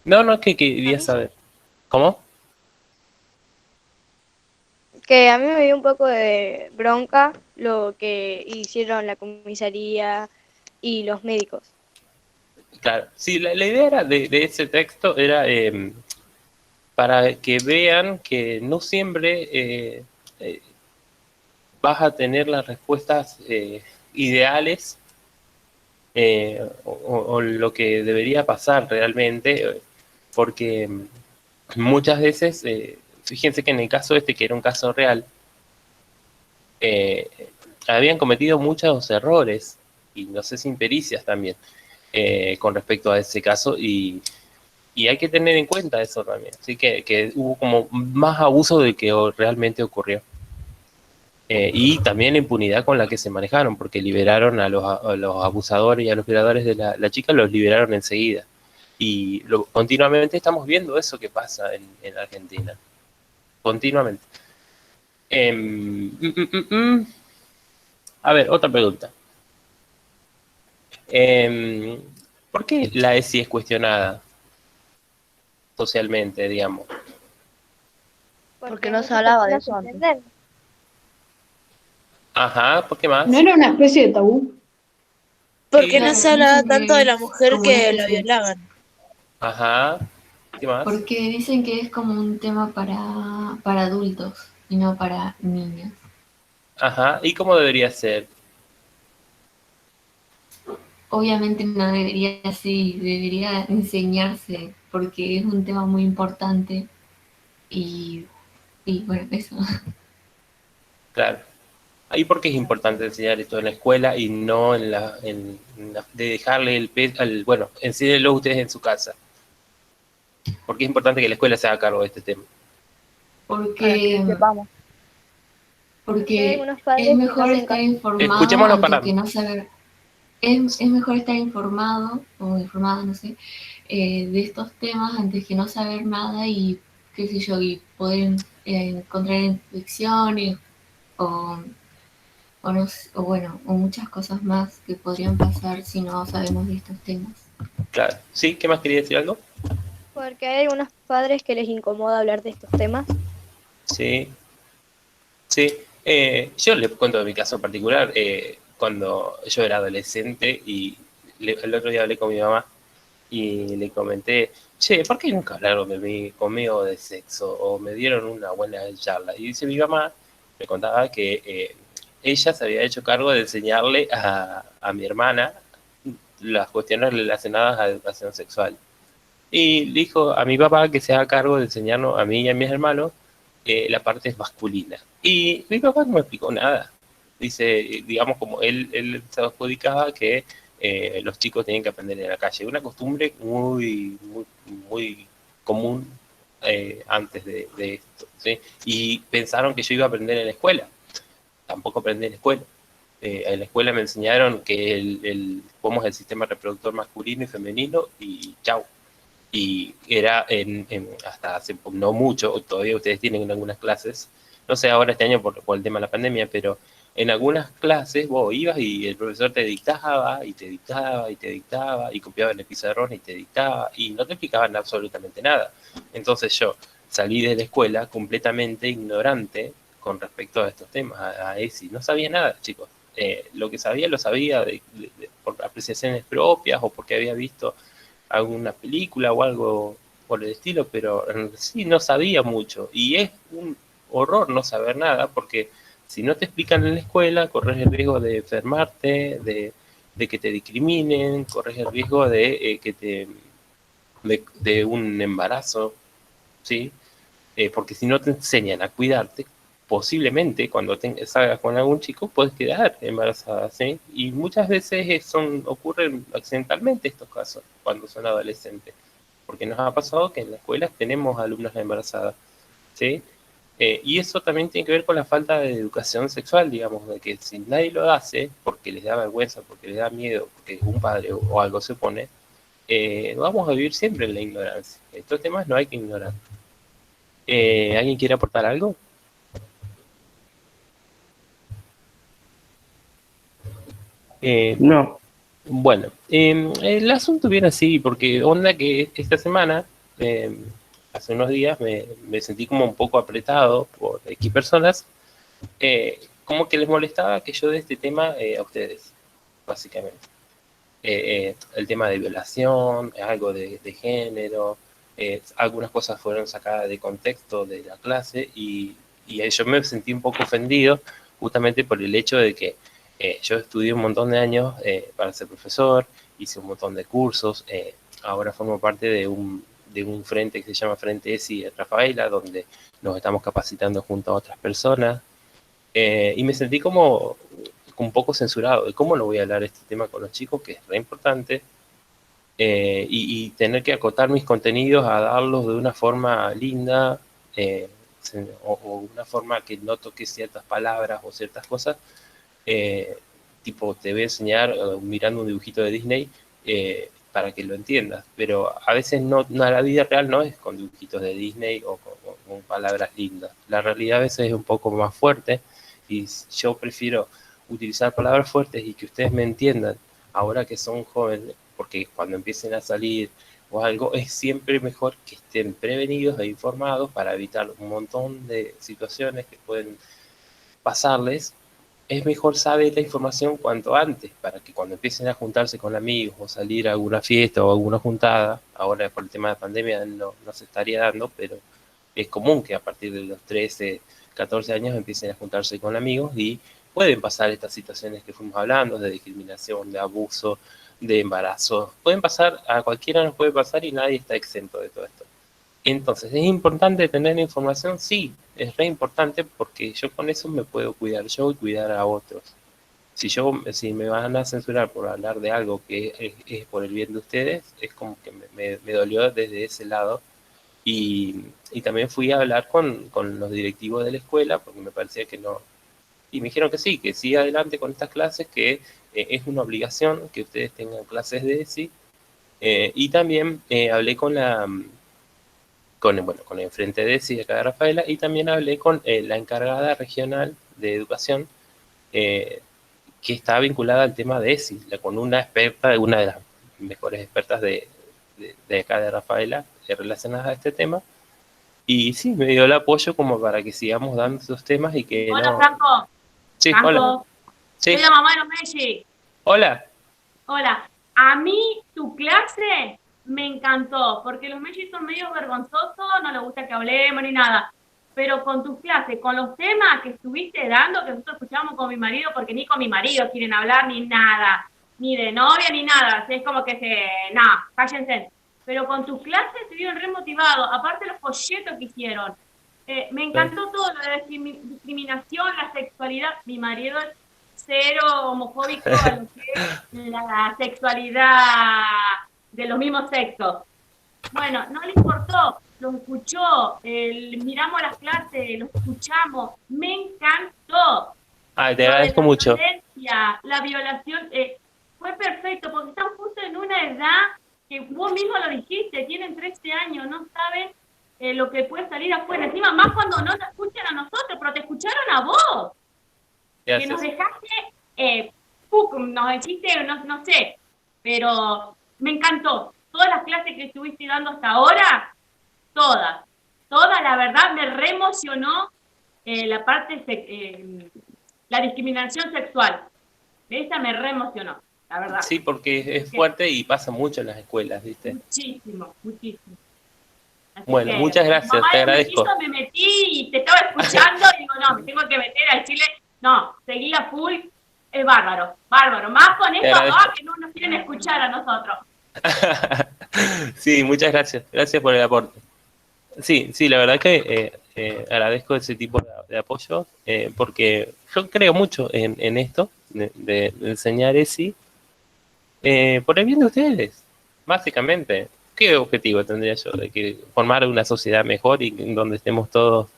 No, no, que A quería mí sí. saber. ¿Cómo? Que a mí me dio un poco de bronca lo que hicieron la comisaría y los médicos. Claro, sí, la idea era de ese texto era para que vean que no siempre eh, vas a tener las respuestas ideales o lo que debería pasar realmente, porque muchas veces, fíjense que en el caso este, que era un caso real, eh, habían cometido muchos errores, y no sé si impericias también, con respecto a ese caso, y hay que tener en cuenta eso también. Así que hubo como más abuso del que realmente ocurrió. Y también la impunidad con la que se manejaron, porque liberaron a los abusadores y a los violadores de la chica, los liberaron enseguida. Y continuamente estamos viendo eso que pasa en Argentina. Continuamente. A ver, otra pregunta. Em, ¿Por qué la ESI es cuestionada socialmente, digamos? Porque Porque no se muchas hablaba de personas eso antes. entienden. Ajá, ¿por qué ¿No más? era una especie de tabú? Porque no Sí, se Claro, hablaba dicen tanto que de la es mujer como una que la especie, violaban. ajá, ¿qué más? porque dicen que es como un tema para adultos y no para niños. Ajá, ¿y cómo debería ser? Obviamente no debería así, debería enseñarse porque es un tema muy importante y, y bueno, eso. Claro. ¿Y por qué es importante enseñar esto en la escuela y no de dejarle el peso bueno, enséñenlo ustedes en su casa? ¿Por qué es importante que la escuela se haga cargo de este tema? Porque, Para que sepamos. Porque hay porque algunos es padres que no mejor hacen estar caso. informado Escuchémoslo antes para... que no saber. Es mejor estar informado o informada, no sé, de estos temas antes que no saber nada y qué sé yo, y poder encontrar infecciones o, o, no, o bueno, o muchas cosas más que podrían pasar si no sabemos de estos temas. Claro. ¿Sí? ¿Qué más quería decir algo? Porque hay algunos padres que les incomoda hablar de estos temas. Sí, sí. Yo les cuento de mi caso particular. Cuando yo era adolescente y el otro día hablé con mi mamá y le comenté, che, ¿por qué nunca hablaron de mí, conmigo de sexo? O me dieron una buena charla. Y dice mi mamá, me contaba que ella se había hecho cargo de enseñarle a mi hermana las cuestiones relacionadas a educación sexual. Y le dijo a mi papá que se haga cargo de enseñarnos a mí y a mis hermanos la parte masculina. Y mi papá no me explicó nada. Dice, digamos, como él se adjudicaba que los chicos tienen que aprender en la calle. Una costumbre muy común antes de esto. ¿Sí? Y pensaron que yo iba a aprender en la escuela. Tampoco aprendí en la escuela. En la escuela me enseñaron que cómo es el sistema reproductor masculino y femenino y chau. Y era hasta hace no mucho, todavía ustedes tienen en algunas clases, no sé ahora este año por el tema de la pandemia, pero en algunas clases vos ibas y el profesor te dictaba y te dictaba y te dictaba y copiaba en el pizarrón y te dictaba y no te explicaban absolutamente nada. Entonces yo salí de la escuela completamente ignorante con respecto a estos temas, a ESI. No sabía nada, chicos. Lo que sabía lo sabía por apreciaciones propias o porque había visto alguna película o algo por el estilo, pero sí no sabía mucho. Y es un horror no saber nada, porque si no te explican en la escuela, corres el riesgo de enfermarte, de que te discriminen, corres el riesgo de un embarazo, ¿sí? Porque si no te enseñan a cuidarte, posiblemente cuando salgas con algún chico puedes quedar embarazada, ¿sí? Y muchas veces ocurren accidentalmente estos casos cuando son adolescentes, porque nos ha pasado que en la escuela tenemos alumnas embarazadas, ¿sí? Y eso también tiene que ver con la falta de educación sexual, digamos, de que si nadie lo hace, porque les da vergüenza, porque les da miedo, porque un padre o algo se opone, vamos a vivir siempre en la ignorancia. Estos temas no hay que ignorar. ¿Alguien quiere aportar algo? Eh, No. bueno, el asunto viene así, porque onda que esta semana hace unos días me sentí como un poco apretado por X personas, como que les molestaba que yo dé este tema a ustedes, básicamente. El tema de violación, algo de género, algunas cosas fueron sacadas de contexto de la clase y yo me sentí un poco ofendido justamente por el hecho de que yo estudié un montón de años para ser profesor, hice un montón de cursos, ahora formo parte de un frente que se llama Frente ESI de Rafaela, donde nos estamos capacitando junto a otras personas, y me sentí como un poco censurado de cómo no voy a hablar este tema con los chicos, que es re importante, y tener que acotar mis contenidos a darlos de una forma linda, o una forma que no toque ciertas palabras o ciertas cosas, eh, tipo te voy a enseñar mirando un dibujito de Disney para que lo entiendas, pero a veces no, la vida real no es con dibujitos de Disney o con palabras lindas, la realidad a veces es un poco más fuerte y yo prefiero utilizar palabras fuertes y que ustedes me entiendan ahora que son jóvenes, porque cuando empiecen a salir o algo, es siempre mejor que estén prevenidos e informados para evitar un montón de situaciones que pueden pasarles. Es mejor saber la información cuanto antes, para que cuando empiecen a juntarse con amigos o salir a alguna fiesta o alguna juntada, ahora por el tema de pandemia no se estaría dando, pero es común que a partir de los 13, 14 años empiecen a juntarse con amigos y pueden pasar estas situaciones que fuimos hablando, de discriminación, de abuso, de embarazo. Pueden pasar, a cualquiera nos puede pasar y nadie está exento de todo esto. Entonces, ¿es importante tener información? Sí, es re importante porque yo con eso me puedo cuidar yo y cuidar a otros. Si me van a censurar por hablar de algo que es por el bien de ustedes, es como que me dolió desde ese lado. Y también fui a hablar con los directivos de la escuela porque me parecía que no. Y me dijeron que sí adelante con estas clases, que es una obligación que ustedes tengan clases de ESI. Y también hablé con el Frente de ESI de acá de Rafaela, y también hablé con la encargada regional de educación, eh, que está vinculada al tema de ESI, con una experta, una de las mejores expertas de acá de Rafaela, relacionadas a este tema. Y sí, me dio el apoyo como para que sigamos dando esos temas y que Hola, no... Franco. Sí, hola. Franco, Sí, soy la mamá de los Messi. hola. Hola. A mí tu clase me encantó, porque los Messi son medio vergonzosos, no les gusta que hablemos ni nada. Pero con tus clases, con los temas que estuviste dando, que nosotros escuchamos con mi marido, porque ni con mi marido quieren hablar ni nada, ni de novia ni nada. Así es como que nada, cállense. Pero con tus clases se vieron remotivados, aparte los folletos que hicieron. Me encantó todo lo de la discriminación, la sexualidad. Mi marido es cero homofóbico a lo que es la sexualidad de los mismos sexos. Bueno, no le importó, lo escuchó, miramos las clases, lo escuchamos, me encantó. Ay, te Lo de agradezco la mucho. violencia, la violación, fue perfecto, porque están justo en una edad que vos mismo lo dijiste, tienen 13 años, no saben lo que puede salir afuera. Encima, más cuando no nos escuchan a nosotros, pero te escucharon a vos, que nos Gracias. dejaste, nos dijiste, no sé, pero me encantó. Todas las clases que estuviste dando hasta ahora, todas, la verdad, me reemocionó la parte, la discriminación sexual. Esa me reemocionó, la verdad. Sí, porque es fuerte y pasa mucho en las escuelas, ¿viste? Muchísimo, muchísimo. Así Bueno, que, muchas gracias, mamá te de un agradezco. mellizo, me metí y te estaba escuchando y digo, no, me tengo que meter a decirle, no, seguí a full, es bárbaro, bárbaro. Más con Te esto, agradezco. que no nos quieren escuchar a nosotros. Sí, muchas gracias. Gracias por el aporte. Sí, sí, la verdad que agradezco ese tipo de apoyo, porque yo creo mucho en esto, de enseñar ESI, por el bien de ustedes, básicamente. ¿Qué objetivo tendría yo? De que formar una sociedad mejor y en donde estemos todos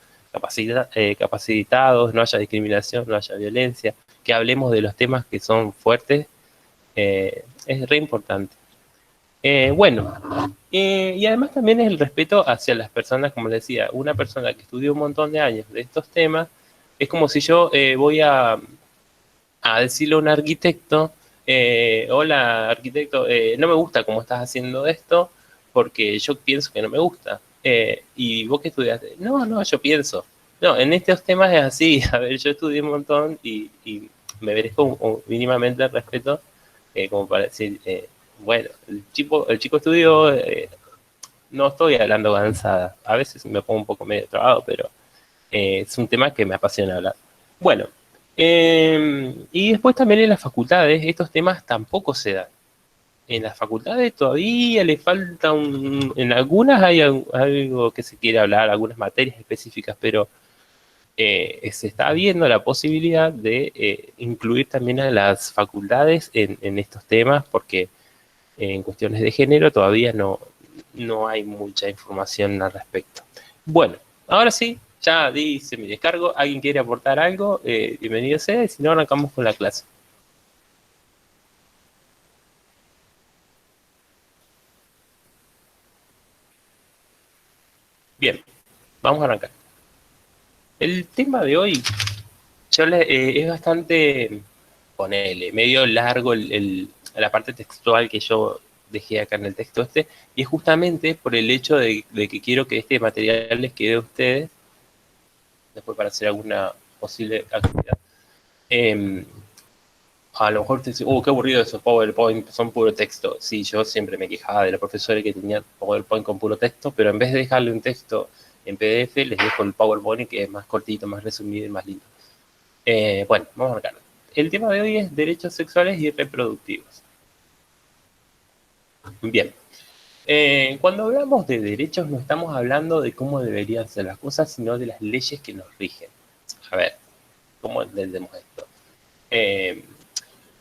capacitados, no haya discriminación, no haya violencia, que hablemos de los temas que son fuertes, es re importante. Bueno, y además también es el respeto hacia las personas, como les decía, una persona que estudió un montón de años de estos temas, es como si yo voy a decirle a un arquitecto, hola arquitecto, no me gusta cómo estás haciendo esto, porque yo pienso que no me gusta. ¿Y vos qué estudiaste? No, yo pienso. No, en estos temas es así. A ver, yo estudié un montón y me merezco mínimamente el respeto, como para decir, bueno, el chico estudió, no estoy hablando cansada. A veces me pongo un poco medio trabado, pero es un tema que me apasiona hablar. Bueno, y después también en las facultades estos temas tampoco se dan. En las facultades todavía le falta en algunas hay algo que se quiere hablar, algunas materias específicas, pero se está viendo la posibilidad de incluir también a las facultades en estos temas, porque en cuestiones de género todavía no hay mucha información al respecto. Bueno, ahora sí, ya dice mi descargo. ¿Alguien quiere aportar algo? Bienvenido sea, y si no, arrancamos con la clase. Bien, vamos a arrancar. El tema de hoy es bastante, ponele, medio largo la parte textual que yo dejé acá en el texto y es justamente por el hecho de que quiero que este material les quede a ustedes, después para hacer alguna posible actividad. A lo mejor te dice, qué aburrido esos PowerPoint, son puro texto. Sí, yo siempre me quejaba de los profesores que tenían PowerPoint con puro texto, pero en vez de dejarle un texto en PDF, les dejo el PowerPoint que es más cortito, más resumido y más lindo. Bueno, vamos a arrancar. El tema de hoy es derechos sexuales y reproductivos. Bien. Cuando hablamos de derechos no estamos hablando de cómo deberían ser las cosas, sino de las leyes que nos rigen. A ver, ¿cómo entendemos esto?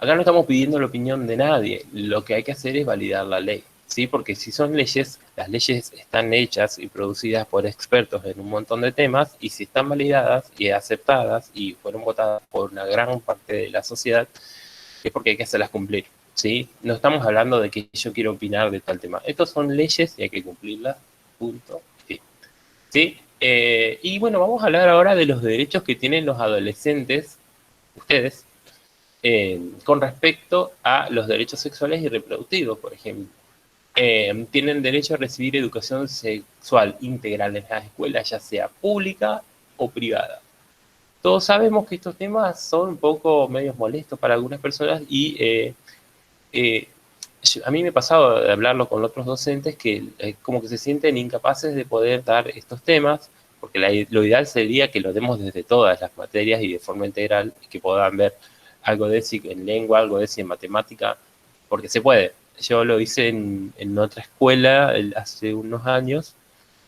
Acá no estamos pidiendo la opinión de nadie, lo que hay que hacer es validar la ley, ¿sí? Porque si son leyes, las leyes están hechas y producidas por expertos en un montón de temas, y si están validadas y aceptadas y fueron votadas por una gran parte de la sociedad, es porque hay que hacerlas cumplir, ¿sí? No estamos hablando de que yo quiero opinar de tal tema. Estos son leyes y hay que cumplirlas, punto, fin. ¿Sí? Y bueno, vamos a hablar ahora de los derechos que tienen los adolescentes, ustedes, con respecto a los derechos sexuales y reproductivos, por ejemplo. Tienen derecho a recibir educación sexual integral en las escuelas, ya sea pública o privada. Todos sabemos que estos temas son un poco medios molestos para algunas personas y a mí me ha pasado de hablarlo con otros docentes que como que se sienten incapaces de poder dar estos temas, porque lo ideal sería que lo demos desde todas las materias y de forma integral, y que puedan ver algo de eso en lengua, algo de eso en matemática, porque se puede. Yo lo hice en otra escuela hace unos años,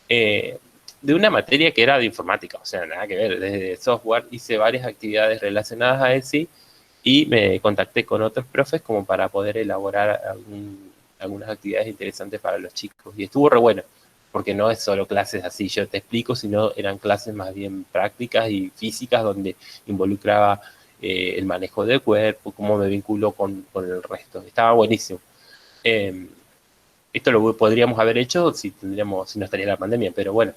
de una materia que era de informática, o sea, nada que ver, desde software hice varias actividades relacionadas a ESI y me contacté con otros profes como para poder elaborar algunas actividades interesantes para los chicos, y estuvo re bueno, porque no es solo clases así, yo te explico, sino eran clases más bien prácticas y físicas donde involucraba el manejo del cuerpo, cómo me vinculo con el resto. Estaba buenísimo. Esto lo podríamos haber hecho si no estaría la pandemia, pero bueno,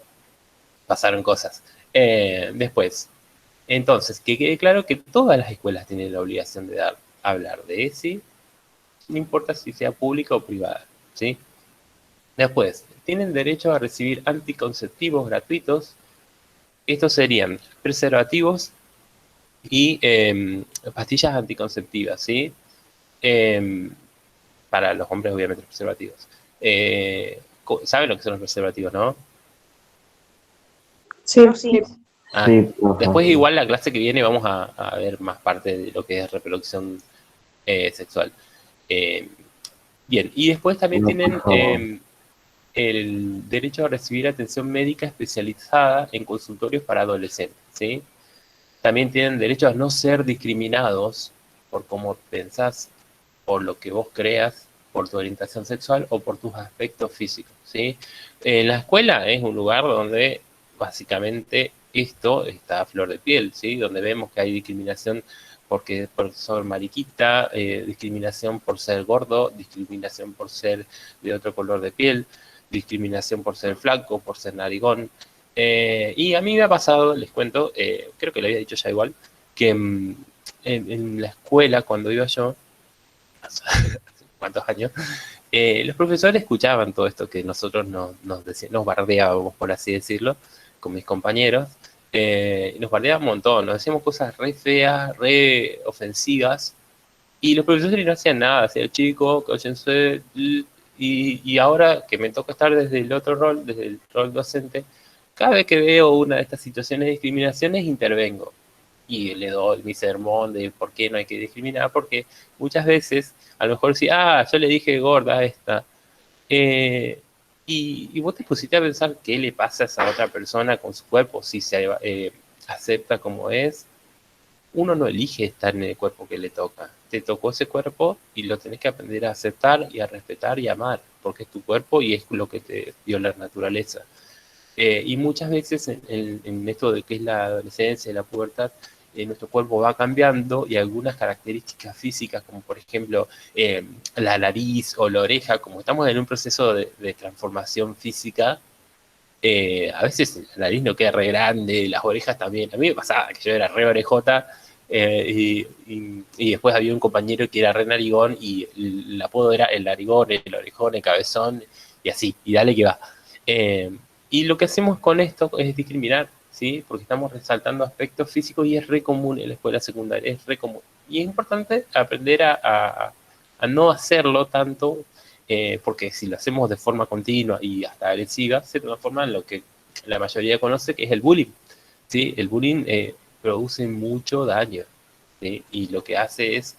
pasaron cosas. Después, entonces, que quede claro que todas las escuelas tienen la obligación de hablar de ESI, no importa si sea pública o privada, ¿sí? Después, tienen derecho a recibir anticonceptivos gratuitos. Estos serían preservativos y pastillas anticonceptivas, ¿sí? Para los hombres, obviamente, los preservativos. ¿Saben lo que son los preservativos, no? Sí, sí. Sí, Después, igual, la clase que viene vamos a ver más parte de lo que es reproducción sexual. Bien, y después también tienen el derecho a recibir atención médica especializada en consultorios para adolescentes, ¿sí? También tienen derecho a no ser discriminados por cómo pensás, por lo que vos creas, por tu orientación sexual o por tus aspectos físicos, ¿sí? La escuela es un lugar donde básicamente esto está a flor de piel, ¿sí? Donde vemos que hay discriminación por ser mariquita, discriminación por ser gordo, discriminación por ser de otro color de piel, discriminación por ser flaco, por ser narigón. Y a mí me ha pasado, les cuento, creo que lo había dicho ya igual, que en la escuela, cuando iba yo, hace cuántos años, Los profesores escuchaban todo esto que nosotros nos bardeábamos, por así decirlo, con mis compañeros. Nos bardeaban un montón, nos decíamos cosas re feas, re ofensivas, y los profesores no hacían nada, hacían chico, cállense, y ahora que me toca estar desde el otro rol, desde el rol docente, cada vez que veo una de estas situaciones de discriminaciones, intervengo. Y le doy mi sermón de por qué no hay que discriminar, porque muchas veces, a lo mejor si, yo le dije gorda a esta, y vos te pusiste a pensar qué le pasa a esa otra persona con su cuerpo, si se acepta como es. Uno no elige estar en el cuerpo que le toca. Te tocó ese cuerpo y lo tenés que aprender a aceptar y a respetar y amar, porque es tu cuerpo y es lo que te dio la naturaleza. Y muchas veces en esto de que es la adolescencia y la pubertad, nuestro cuerpo va cambiando y algunas características físicas, como por ejemplo la nariz o la oreja, como estamos en un proceso de transformación física, a veces la nariz no queda re grande, las orejas también. A mí me pasaba que yo era re orejota, y después había un compañero que era re narigón y el apodo era el narigón, el orejón, el cabezón, y así, y dale que va. Y lo que hacemos con esto es discriminar, ¿sí? Porque estamos resaltando aspectos físicos y es re común en la escuela secundaria, es re común. Y es importante aprender a no hacerlo tanto, porque si lo hacemos de forma continua y hasta agresiva, se transforma en lo que la mayoría conoce, que es el bullying, ¿sí? El bullying produce mucho daño, ¿sí? Y lo que hace es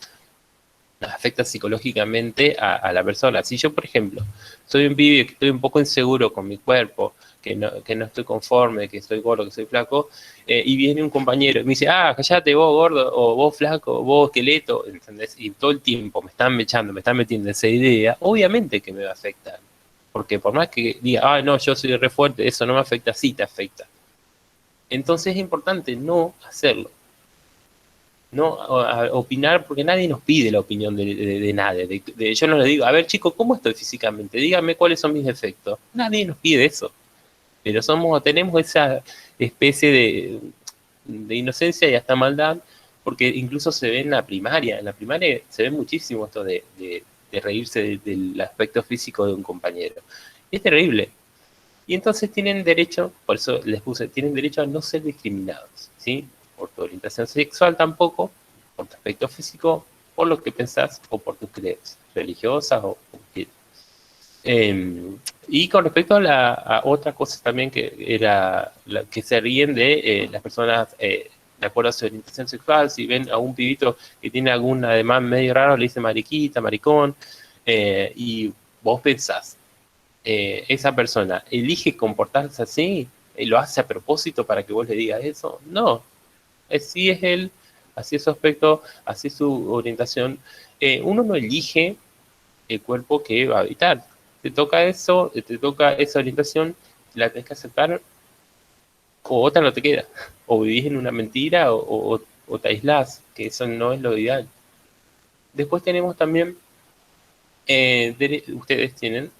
afecta psicológicamente a la persona. Si yo, por ejemplo, soy un pibe que estoy un poco inseguro con mi cuerpo, que no estoy conforme, que estoy gordo, que soy flaco, y viene un compañero y me dice, callate vos gordo, o vos flaco, o vos esqueleto, ¿entendés? Y todo el tiempo me están echando, me están metiendo esa idea, obviamente que me va a afectar. Porque por más que diga, no, yo soy re fuerte, eso no me afecta, sí te afecta. Entonces es importante no hacerlo. No opinar, porque nadie nos pide la opinión de nadie. Yo no le digo, a ver chicos, ¿cómo estoy físicamente? Díganme cuáles son mis defectos. Nadie nos pide eso. Pero tenemos esa especie de inocencia y hasta maldad, porque incluso se ve en la primaria. En la primaria se ve muchísimo esto de reírse del aspecto físico de un compañero. Es terrible. Y entonces tienen derecho, por eso les puse, tienen derecho a no ser discriminados, ¿sí? Por tu orientación sexual tampoco, por tu aspecto físico, por lo que pensás o por tus creencias religiosas o y con respecto a otra cosa también que era que se ríen de las personas de acuerdo a su orientación sexual, si ven a un pibito que tiene algún ademán medio raro, le dicen mariquita, maricón, y vos pensás, esa persona elige comportarse así, y lo hace a propósito para que vos le digas eso. No, así es él, así es su aspecto, así es su orientación. Uno no elige el cuerpo que va a habitar. Te toca eso, te toca esa orientación, la tenés que aceptar, o otra no te queda. O vivís en una mentira o te aislás, que eso no es lo ideal. Después tenemos también, ustedes tienen,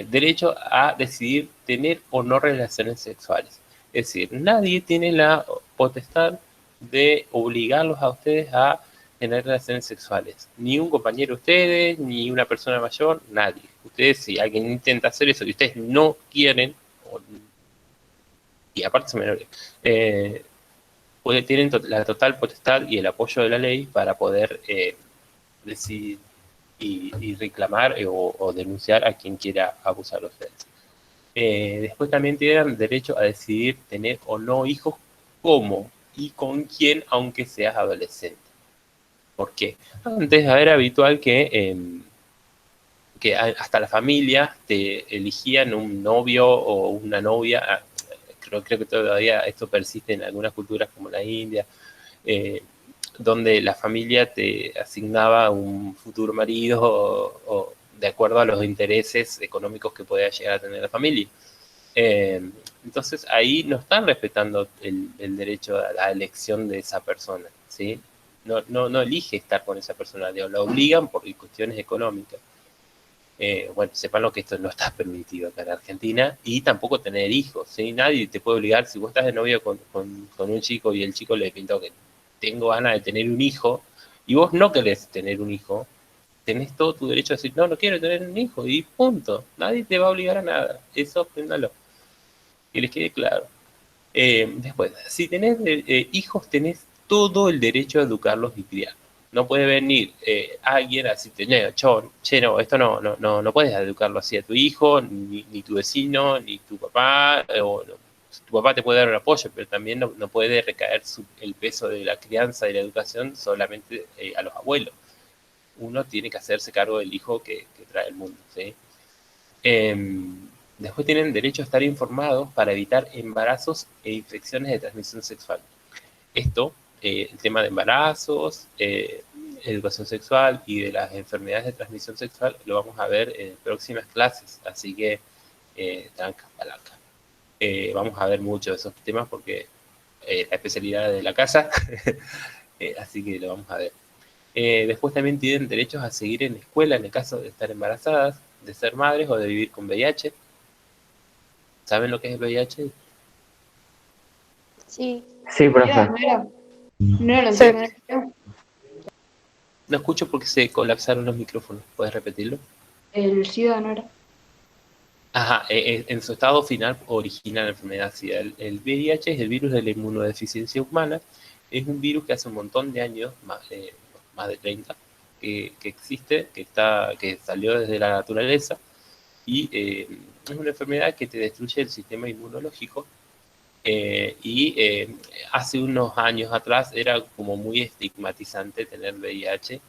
derecho a decidir tener o no relaciones sexuales. Es decir, nadie tiene la potestad de obligarlos a ustedes a tener relaciones sexuales. Ni un compañero de ustedes, ni una persona mayor, nadie. Ustedes, si alguien intenta hacer eso y ustedes no quieren, y aparte son menores, tienen la total potestad y el apoyo de la ley para poder decidir y reclamar o denunciar a quien quiera abusar de ustedes. Después también tienen derecho a decidir tener o no hijos, cómo y con quién, aunque seas adolescente. ¿Por qué? Antes era habitual que hasta la familia te eligían un novio o una novia. Creo que todavía esto persiste en algunas culturas como la India, donde la familia te asignaba un futuro marido o de acuerdo a los intereses económicos que podía llegar a tener la familia. Entonces ahí no están respetando el derecho a la elección de esa persona, ¿sí? No elige estar con esa persona, lo obligan por cuestiones económicas. Bueno, sepan que esto no está permitido acá en Argentina, y tampoco tener hijos, ¿sí? Nadie te puede obligar. Si vos estás de novio con un chico y el chico le pintó que tengo ganas de tener un hijo, y vos no querés tener un hijo, tenés todo tu derecho a decir, no, no quiero tener un hijo, y punto. Nadie te va a obligar a nada. Eso apréndalo. Que les quede claro. Después, si tenés hijos, tenés todo el derecho a educarlos y criarlos. No puede venir alguien a decirte, che, no, esto no puedes educarlo así a tu hijo, ni tu vecino, ni tu papá, tu papá te puede dar un apoyo, pero también no puede recaer el peso de la crianza y la educación solamente a los abuelos. Uno tiene que hacerse cargo del hijo que trae el mundo, ¿sí? Después tienen derecho a estar informados para evitar embarazos e infecciones de transmisión sexual. Esto, el tema de embarazos, educación sexual y de las enfermedades de transmisión sexual, lo vamos a ver en próximas clases, así que tranca, palanca. Vamos a ver mucho de esos temas porque la especialidad de la casa, así que lo vamos a ver. Después también tienen derechos a seguir en la escuela en el caso de estar embarazadas, de ser madres o de vivir con VIH. ¿Saben lo que es el VIH? Sí. Sí, profe. No era la Sí. enfermedad. No escucho porque se colapsaron los micrófonos. ¿Puedes repetirlo? El SIDA no era. Ajá, en su estado final origina la enfermedad SIDA. El VIH es el virus de la inmunodeficiencia humana. Es un virus que hace un montón de años, más de 30, que existe, que salió desde la naturaleza, y es una enfermedad que te destruye el sistema inmunológico. Hace unos años atrás era como muy estigmatizante tener VIH,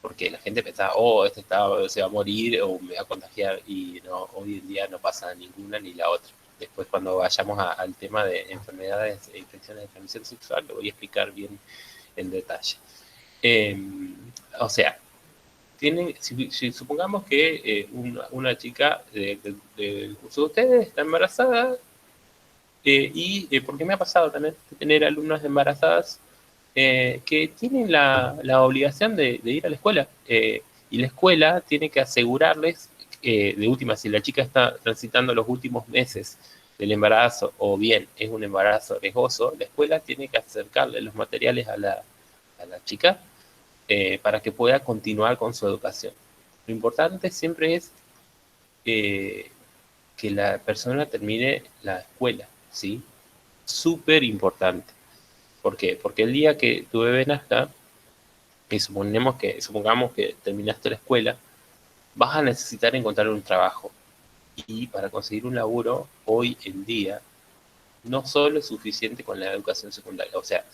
porque la gente pensaba, este se va a morir o me va a contagiar, y no, hoy en día no pasa ninguna ni la otra. Después, cuando vayamos al tema de enfermedades e infecciones de transmisión sexual, lo voy a explicar bien en detalle. O sea, si supongamos que una chica del curso de ustedes está embarazada, porque me ha pasado también de tener alumnas embarazadas que tienen la obligación de ir a la escuela, y la escuela tiene que asegurarles, de última, si la chica está transitando los últimos meses del embarazo o bien es un embarazo riesgoso, la escuela tiene que acercarle los materiales a la chica para que pueda continuar con su educación. Lo importante siempre es que la persona termine la escuela, ¿sí? Súper importante. ¿Por qué? Porque el día que tu bebé nazca, y supongamos que terminaste la escuela, vas a necesitar encontrar un trabajo. Y para conseguir un laburo, hoy en día, no solo es suficiente con la educación secundaria. O sea,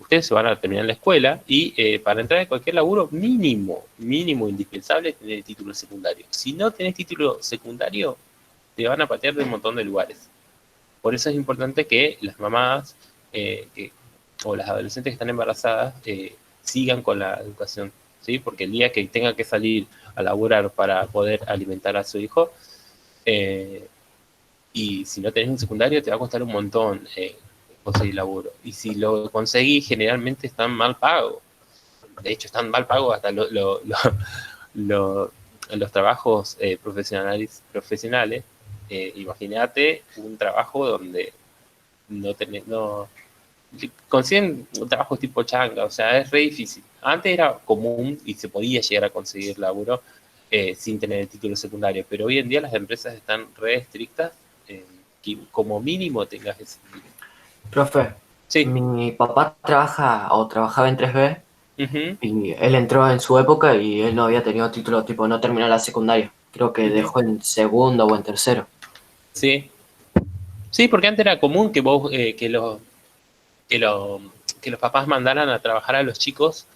ustedes se van a terminar la escuela y para entrar en cualquier laburo, mínimo indispensable, tener el título secundario. Si no tenés título secundario, te van a patear de un montón de lugares. Por eso es importante que las mamás o las adolescentes que están embarazadas sigan con la educación, ¿sí? Porque el día que tenga que salir a laburar para poder alimentar a su hijo, y si no tenés un secundario, te va a costar un montón conseguir laburo. Y si lo conseguís, generalmente están mal pagos. De hecho, están mal pagos hasta los trabajos profesionales. Imagínate un trabajo donde consiguen trabajos tipo changa, o sea, es re difícil. Antes era común y se podía llegar a conseguir laburo sin tener el título secundario, pero hoy en día las empresas están re estrictas, que como mínimo tengas ese título. Profe, Sí. mi papá trabajaba en 3B Uh-huh. y él entró en su época y él no había tenido título, tipo, no terminó la secundaria. Creo que dejó en segundo o en tercero. Sí. Sí, porque antes era común que vos, que los papás mandaran a trabajar a los chicos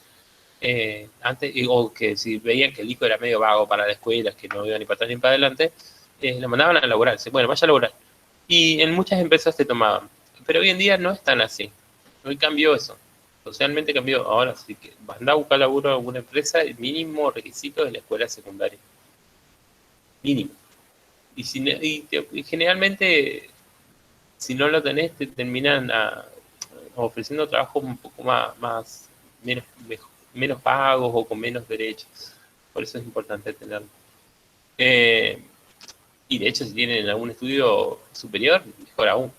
antes, o que si veían que el hijo era medio vago para la escuela, que no iba ni para atrás ni para adelante, lo mandaban a laburar. Bueno, vaya a laburar. Y en muchas empresas se tomaban. Pero hoy en día no es tan así. Hoy cambió eso. Socialmente cambió. Ahora sí que anda a buscar laburo en alguna empresa, el mínimo requisito es la escuela secundaria. Mínimo. Y generalmente, si no lo tenés, te terminan ofreciendo trabajos un poco menos pagos o con menos derechos. Por eso es importante tenerlo. Y de hecho, si tienen algún estudio superior, mejor aún.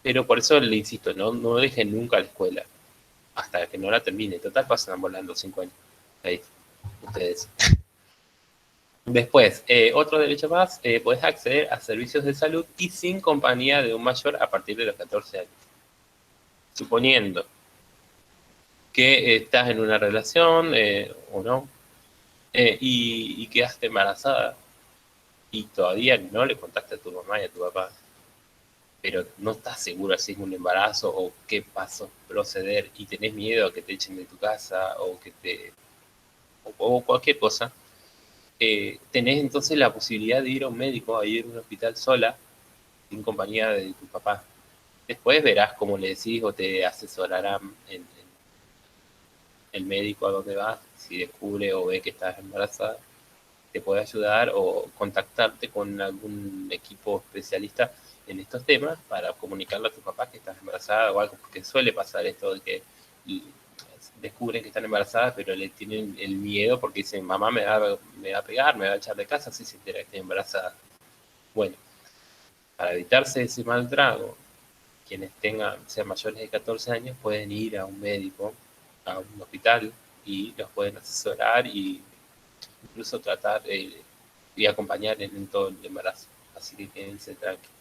Pero por eso le insisto, no dejen nunca la escuela hasta que no la termine. Total, pasan volando 5 años. Ahí, ustedes. Después, otro derecho más, podés acceder a servicios de salud y sin compañía de un mayor a partir de los 14 años. Suponiendo que estás en una relación o no, y quedaste embarazada y todavía no le contaste a tu mamá y a tu papá, pero no estás segura si es un embarazo o qué paso proceder y tenés miedo a que te echen de tu casa o cualquier cosa, tenés entonces la posibilidad de ir a un médico, a ir a un hospital sola, sin compañía de tu papá. Después verás cómo le decís o te asesorarán en el médico a dónde vas, si descubre o ve que estás embarazada, te puede ayudar o contactarte con algún equipo especialista en estos temas para comunicarle a tu papá que estás embarazada o algo, porque suele pasar esto de que descubren que están embarazadas, pero le tienen el miedo porque dicen, mamá me va a pegar, me va a echar de casa si se entera que estoy embarazada. Bueno, para evitarse ese mal trago, quienes sean mayores de 14 años pueden ir a un médico, a un hospital, y los pueden asesorar y incluso tratar y acompañar en todo el embarazo. Así que quédense tranquilos.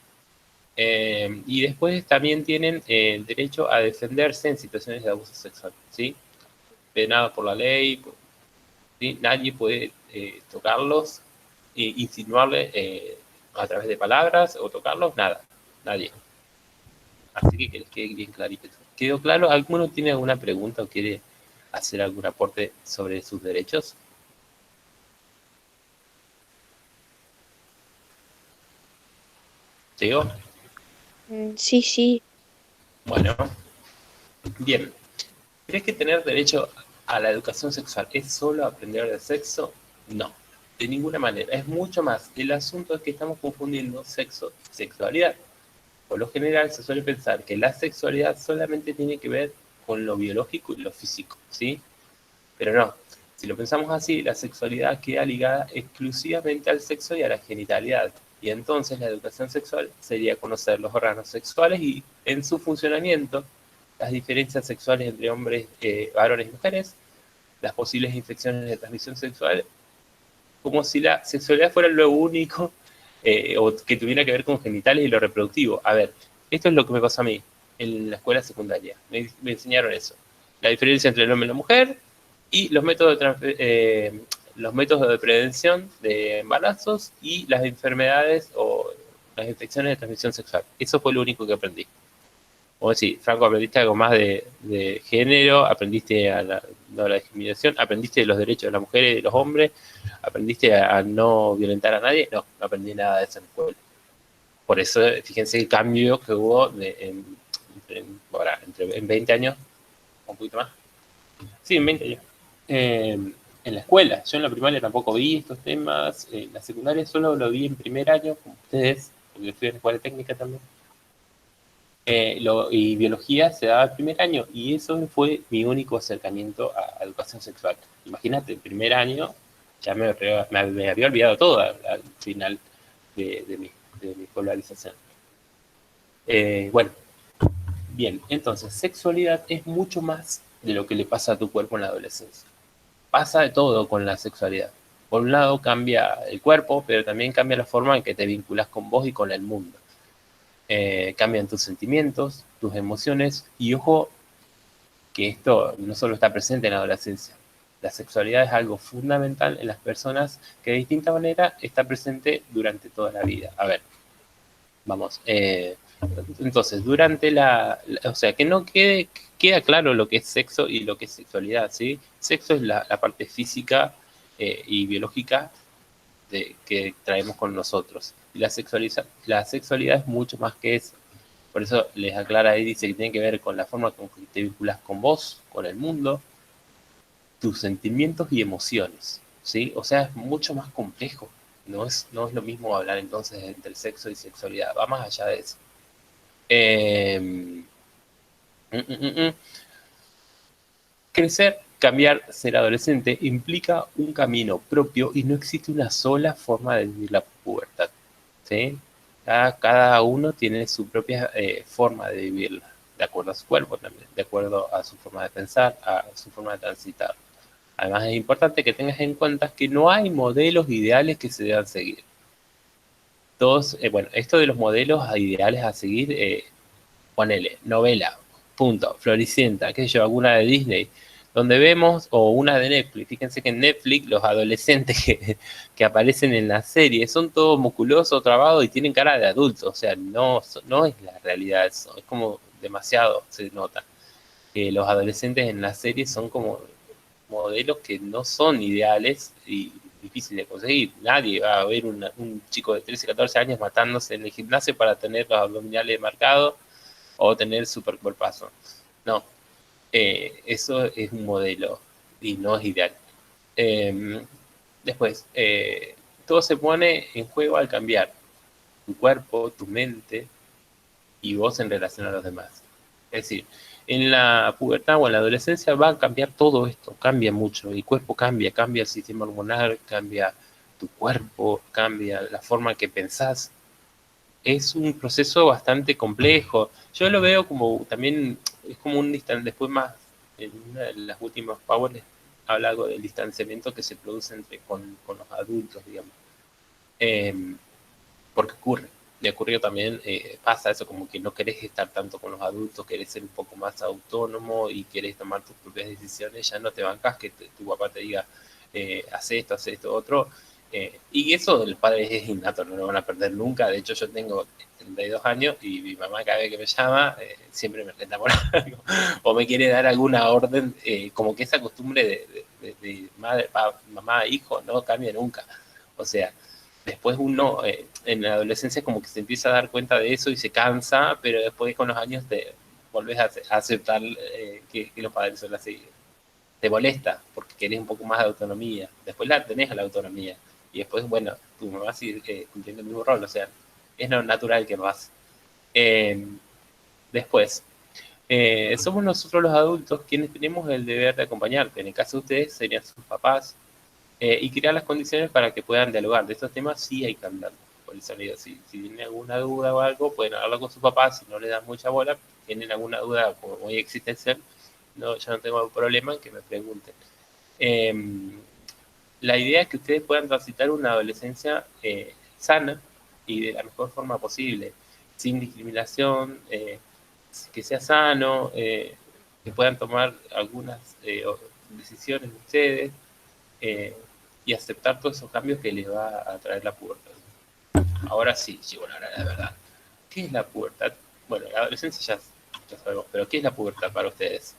Y después también tienen el derecho a defenderse en situaciones de abuso sexual, ¿sí? Penado por la ley, ¿sí? Nadie puede tocarlos, insinuarle a través de palabras o tocarlos, nada, nadie. Así que les quede bien clarito. ¿Quedó claro? ¿Alguno tiene alguna pregunta o quiere hacer algún aporte sobre sus derechos? ¿Llegó? Sí, sí. Bueno, bien. ¿Crees que tener derecho a la educación sexual es solo aprender de sexo? No, de ninguna manera. Es mucho más. El asunto es que estamos confundiendo sexo y sexualidad. Por lo general se suele pensar que la sexualidad solamente tiene que ver con lo biológico y lo físico, ¿sí? Pero no. Si lo pensamos así, la sexualidad queda ligada exclusivamente al sexo y a la genitalidad. Y entonces la educación sexual sería conocer los órganos sexuales y en su funcionamiento, las diferencias sexuales entre hombres, varones y mujeres, las posibles infecciones de transmisión sexual, como si la sexualidad fuera lo único o que tuviera que ver con genitales y lo reproductivo. A ver, esto es lo que me pasó a mí en la escuela secundaria. Me enseñaron eso. La diferencia entre el hombre y la mujer y los métodos de prevención de embarazos y las enfermedades o las infecciones de transmisión sexual. Eso fue lo único que aprendí. O sí, Franco, aprendiste algo más de género, aprendiste no la discriminación, aprendiste de los derechos de las mujeres y de los hombres, aprendiste a no violentar a nadie. No, no aprendí nada de eso en la escuela. Por eso, fíjense el cambio que hubo en 20 años, un poquito más. Sí, en 20 años. En la escuela, yo en la primaria tampoco vi estos temas, en la secundaria solo lo vi en primer año, como ustedes, porque yo estoy en la escuela técnica también. Y biología se daba el primer año, y eso fue mi único acercamiento a educación sexual. Imagínate, el primer año ya me había olvidado todo al final de mi escolarización. Bueno, bien, entonces, sexualidad es mucho más de lo que le pasa a tu cuerpo en la adolescencia. Pasa de todo con la sexualidad. Por un lado cambia el cuerpo, pero también cambia la forma en que te vinculas con vos y con el mundo. Cambian tus sentimientos, tus emociones, y ojo que esto no solo está presente en la adolescencia. La sexualidad es algo fundamental en las personas que de distinta manera está presente durante toda la vida. A ver, vamos. Entonces, o sea, que no queda claro lo que es sexo y lo que es sexualidad, ¿sí? Sexo es la parte física y biológica que traemos con nosotros. Y la sexualidad es mucho más que eso. Por eso les aclara ahí, dice que tiene que ver con la forma con que te vinculas con vos, con el mundo, tus sentimientos y emociones, ¿sí? O sea, es mucho más complejo. No es lo mismo hablar entonces entre el sexo y sexualidad. Va más allá de eso. Crecer, cambiar, ser adolescente implica un camino propio y no existe una sola forma de vivir la pubertad, ¿sí? Cada uno tiene su propia forma de vivirla, de acuerdo a su cuerpo también, de acuerdo a su forma de pensar, a su forma de transitar. Además es importante que tengas en cuenta que no hay modelos ideales que se deban seguir. Todos, bueno, esto de los modelos ideales a seguir, ponele, novela, punto, Floricienta, qué sé yo, alguna de Disney, donde vemos, o una de Netflix. Fíjense que en Netflix los adolescentes que aparecen en la serie son todos musculosos, trabados y tienen cara de adultos. O sea, no es la realidad eso. Es como demasiado se nota que los adolescentes en la serie son como modelos que no son ideales y difíciles de conseguir. Nadie va a ver un chico de 13, 14 años matándose en el gimnasio para tener los abdominales marcados o tener super cuerpazo. No, eso es un modelo y no es ideal. Después, todo se pone en juego al cambiar tu cuerpo, tu mente y vos en relación a los demás. Es decir, en la pubertad o en la adolescencia va a cambiar todo esto, cambia mucho, el cuerpo cambia el sistema hormonal, cambia tu cuerpo, cambia la forma que pensás. Es un proceso bastante complejo. Yo lo veo como también, es como un distanciamiento, después más, en una de las últimas powers habla algo del distanciamiento que se produce con los adultos, digamos. Porque ocurre. Le ocurrió también, pasa eso, como que no querés estar tanto con los adultos, querés ser un poco más autónomo y querés tomar tus propias decisiones, ya no te bancas que tu papá te diga, haz esto, otro. Y eso de los padres es innato, no lo van a perder nunca. De hecho, yo tengo 32 años y mi mamá cada vez que me llama siempre me reta por algo o me quiere dar alguna orden, como que esa costumbre de madre, mamá, hijo, no cambia nunca. O sea, después uno en la adolescencia como que se empieza a dar cuenta de eso y se cansa, pero después con los años te volvés a aceptar que los padres son así. Te molesta porque querés un poco más de autonomía. Después la tenés a la autonomía. Y después, bueno, tu mamá sigue cumpliendo el mismo rol. O sea, es natural que lo hace. Después, somos nosotros los adultos quienes tenemos el deber de acompañarte. En el caso de ustedes serían sus papás, y crear las condiciones para que puedan dialogar. De estos temas sí hay que hablar. Por el sonido, si tienen alguna duda o algo, pueden hablarlo con sus papás. Si no le dan mucha bola, tienen alguna duda como muy existencial, no, yo no tengo problema en que me pregunten. La idea es que ustedes puedan transitar una adolescencia sana y de la mejor forma posible, sin discriminación, que sea sano, que puedan tomar algunas decisiones de ustedes, y aceptar todos esos cambios que les va a traer la pubertad. Ahora sí, llegó la hora de la verdad. ¿Qué es la pubertad? Bueno, la adolescencia ya sabemos, pero ¿qué es la pubertad para ustedes?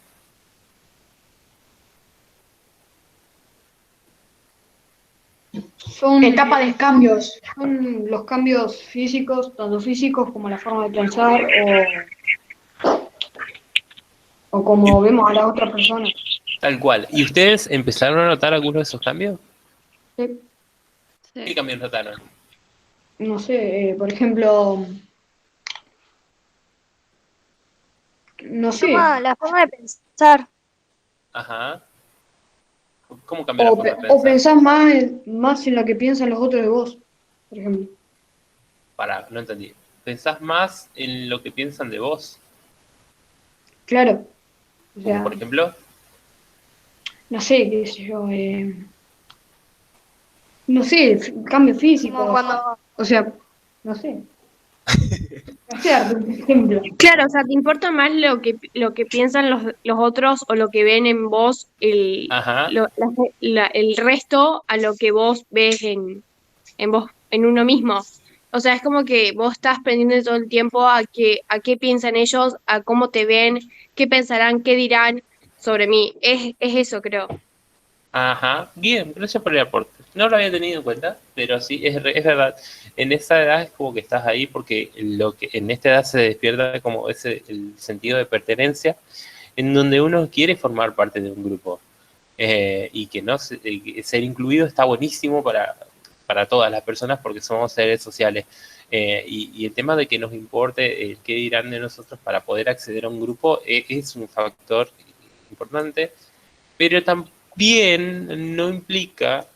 Son etapas de cambios, son los cambios físicos, tanto físicos como la forma de pensar o como vemos a las otras personas. Tal cual. ¿Y ustedes empezaron a notar algunos de esos cambios? Sí. ¿Qué cambios notaron? No sé, por ejemplo, no sé, La forma de pensar. Ajá. ¿Cómo cambió la o, forma de o pensar? pensás más en lo que piensan los otros de vos, por ejemplo. No entendí. ¿Pensás más en lo que piensan de vos? Claro, o Como sea, por ejemplo, no sé, qué sé yo, no sé, cambio físico, Como cuando... o sea, no sé. O sea, por ejemplo. Claro, o sea, te importa más lo que piensan los otros o lo que ven en vos, ajá, el resto a lo que vos ves en vos, en uno mismo. O sea, es como que vos estás pendiente todo el tiempo a qué piensan ellos, a cómo te ven, qué pensarán, qué dirán sobre mí. Es eso, creo. ajá. Bien, gracias por el aporte. No lo había tenido en cuenta, pero sí, es verdad. En esa edad es como que estás ahí porque en esta edad se despierta como el sentido de pertenencia, en donde uno quiere formar parte de un grupo. Y que ser incluido está buenísimo para todas las personas porque somos seres sociales. Y el tema de que nos importe qué dirán de nosotros para poder acceder a un grupo es un factor importante, pero también no implica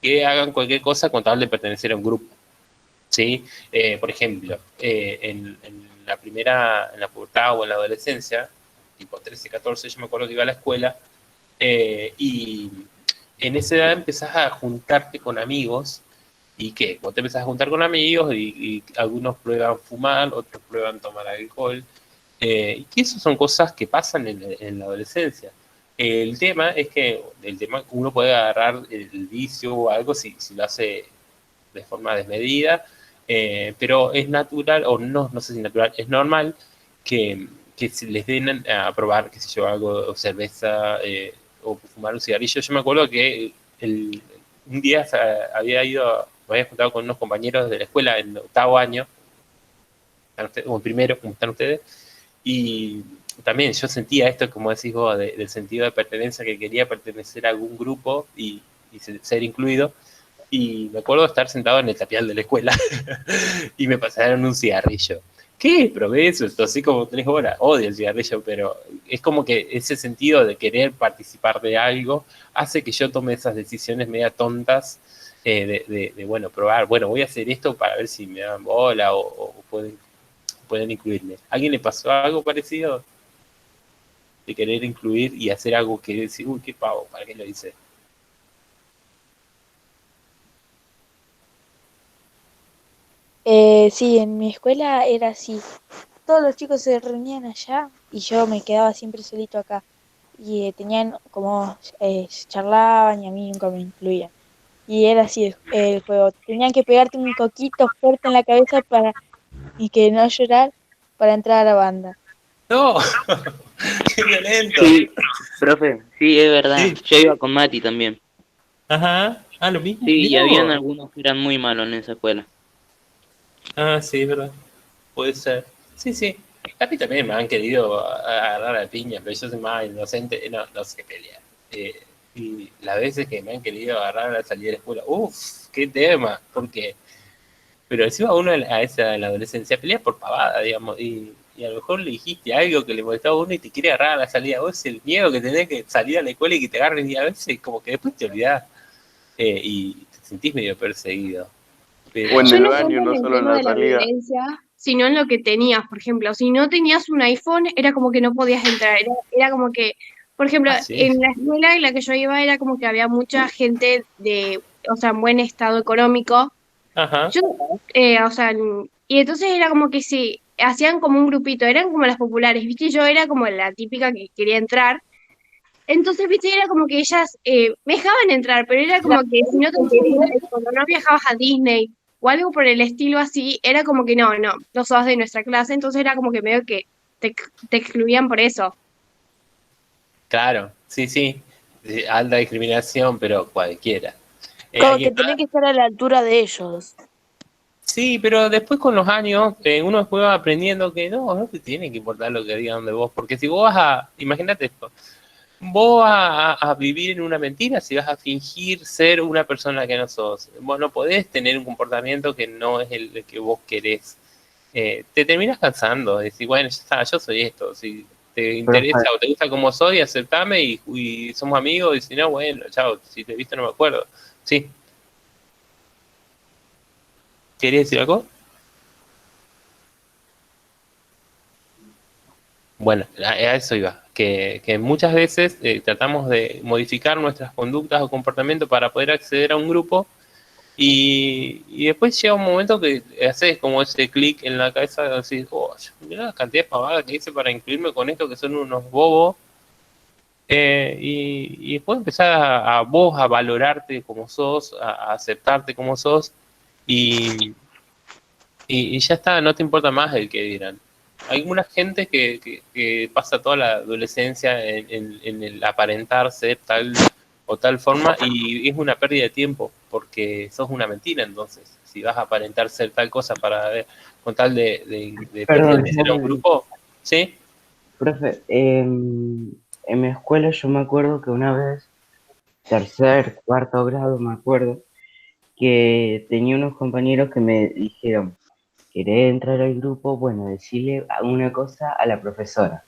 que hagan cualquier cosa con tal de pertenecer a un grupo. ¿Sí? Por ejemplo, en la pubertad o en la adolescencia, tipo 13, 14, yo me acuerdo que iba a la escuela, y en esa edad empezás a juntarte con amigos. ¿Y qué? Vos te empezás a juntar con amigos y algunos prueban fumar, otros prueban tomar alcohol. Y que eso son cosas que pasan en la adolescencia. El tema es que uno puede agarrar el vicio o algo si lo hace de forma desmedida, pero es natural, o no sé si natural, es normal que se les den a probar, qué sé yo, algo, o cerveza, o fumar un cigarrillo. Yo me acuerdo que un día me había juntado con unos compañeros de la escuela en octavo año, o en primero, como están ustedes, y también yo sentía esto, como decís vos, del sentido de pertenencia, que quería pertenecer a algún grupo y ser incluido. Y me acuerdo de estar sentado en el tapial de la escuela y me pasaron un cigarrillo. ¿Qué? Probé eso, así como 3 horas. Odio el cigarrillo, pero es como que ese sentido de querer participar de algo hace que yo tome esas decisiones media tontas, bueno, probar, bueno, voy a hacer esto para ver si me dan bola o pueden incluirme. ¿A alguien le pasó algo parecido? De querer incluir y hacer algo que decir, uy, qué pavo, ¿para qué lo hice? Sí, en mi escuela era así. Todos los chicos se reunían allá y yo me quedaba siempre solito acá. Y tenían como, charlaban y a mí nunca me incluían. Y era así el juego. Tenían que pegarte un coquito fuerte en la cabeza y que no llorar para entrar a la banda. ¡No! ¡Qué violento! Sí, profe, sí, es verdad. Sí. Yo iba con Mati también. Ajá. Ah, lo mismo. Sí, y Mirá habían vos. algunos que eran muy malos en esa escuela. Ah, sí, es verdad. Puede ser. Sí, sí. A mí también me han querido agarrar a piña, pero yo soy más inocente. No sé pelear. Y las veces que me han querido agarrar a la salida de la escuela, uff, qué tema. Porque, pero encima uno a esa en la adolescencia pelea por pavada, digamos. Y a lo mejor le dijiste algo que le molestaba a uno y te quiere agarrar a la salida. Vos el miedo que tenés que salir a la escuela y que te agarren, y a veces como que después te olvidás, y te sentís medio perseguido. Pero, O en Yo el no baño, cuento en no el solo en tema la de la salida. violencia, sino en lo que tenías, por ejemplo. Si no tenías un iPhone, era como que no podías entrar. Era como que, por ejemplo, sí. en la escuela en la que yo iba era como que había mucha gente o sea, en buen estado económico. Ajá. Yo, o sea, y entonces era como que sí, hacían como un grupito, eran como las populares, ¿viste? Y yo era como la típica que quería entrar. Entonces, viste, era como que ellas me dejaban entrar, pero era como que si no tenías un iPhone o no viajabas a Disney o algo por el estilo así, era como que no sos de nuestra clase, entonces era como que medio que te excluían por eso. Claro, sí, sí. Alta discriminación, pero cualquiera. Como ¿Alguien que más? tenés que estar a la altura de ellos. Sí, pero después con los años, uno después va aprendiendo que no te tiene que importar lo que digan de vos, porque si vos imagínate esto, vos vas a vivir en una mentira, si vas a fingir ser una persona que no sos, vos no podés tener un comportamiento que no es el que vos querés. Te terminas cansando, decir, bueno, ya está, yo soy esto, si te interesa Profe, o te gusta como soy, aceptame y somos amigos, y si no, bueno, chao, si te viste no me acuerdo. Sí, ¿querías decir algo? Bueno, a eso iba, que muchas veces tratamos de modificar nuestras conductas o comportamientos para poder acceder a un grupo, y después llega un momento que haces como ese clic en la cabeza de decir, oh, mirá la cantidad de pavadas que hice para incluirme con esto que son unos bobos, y después empezar a vos a valorarte como sos, a aceptarte como sos, y, y ya está, no te importa más el que dirán. Hay alguna gente que pasa toda la adolescencia en el aparentar ser tal o tal forma, y es una pérdida de tiempo porque sos una mentira. Entonces, si vas a aparentar ser tal cosa con tal de perdón, pertenecer a un grupo, ¿sí? profe, en mi escuela yo me acuerdo que una vez, tercer, cuarto grado, me acuerdo, que tenía unos compañeros que me dijeron, ¿querés entrar al grupo? Bueno, decirle una cosa a la profesora.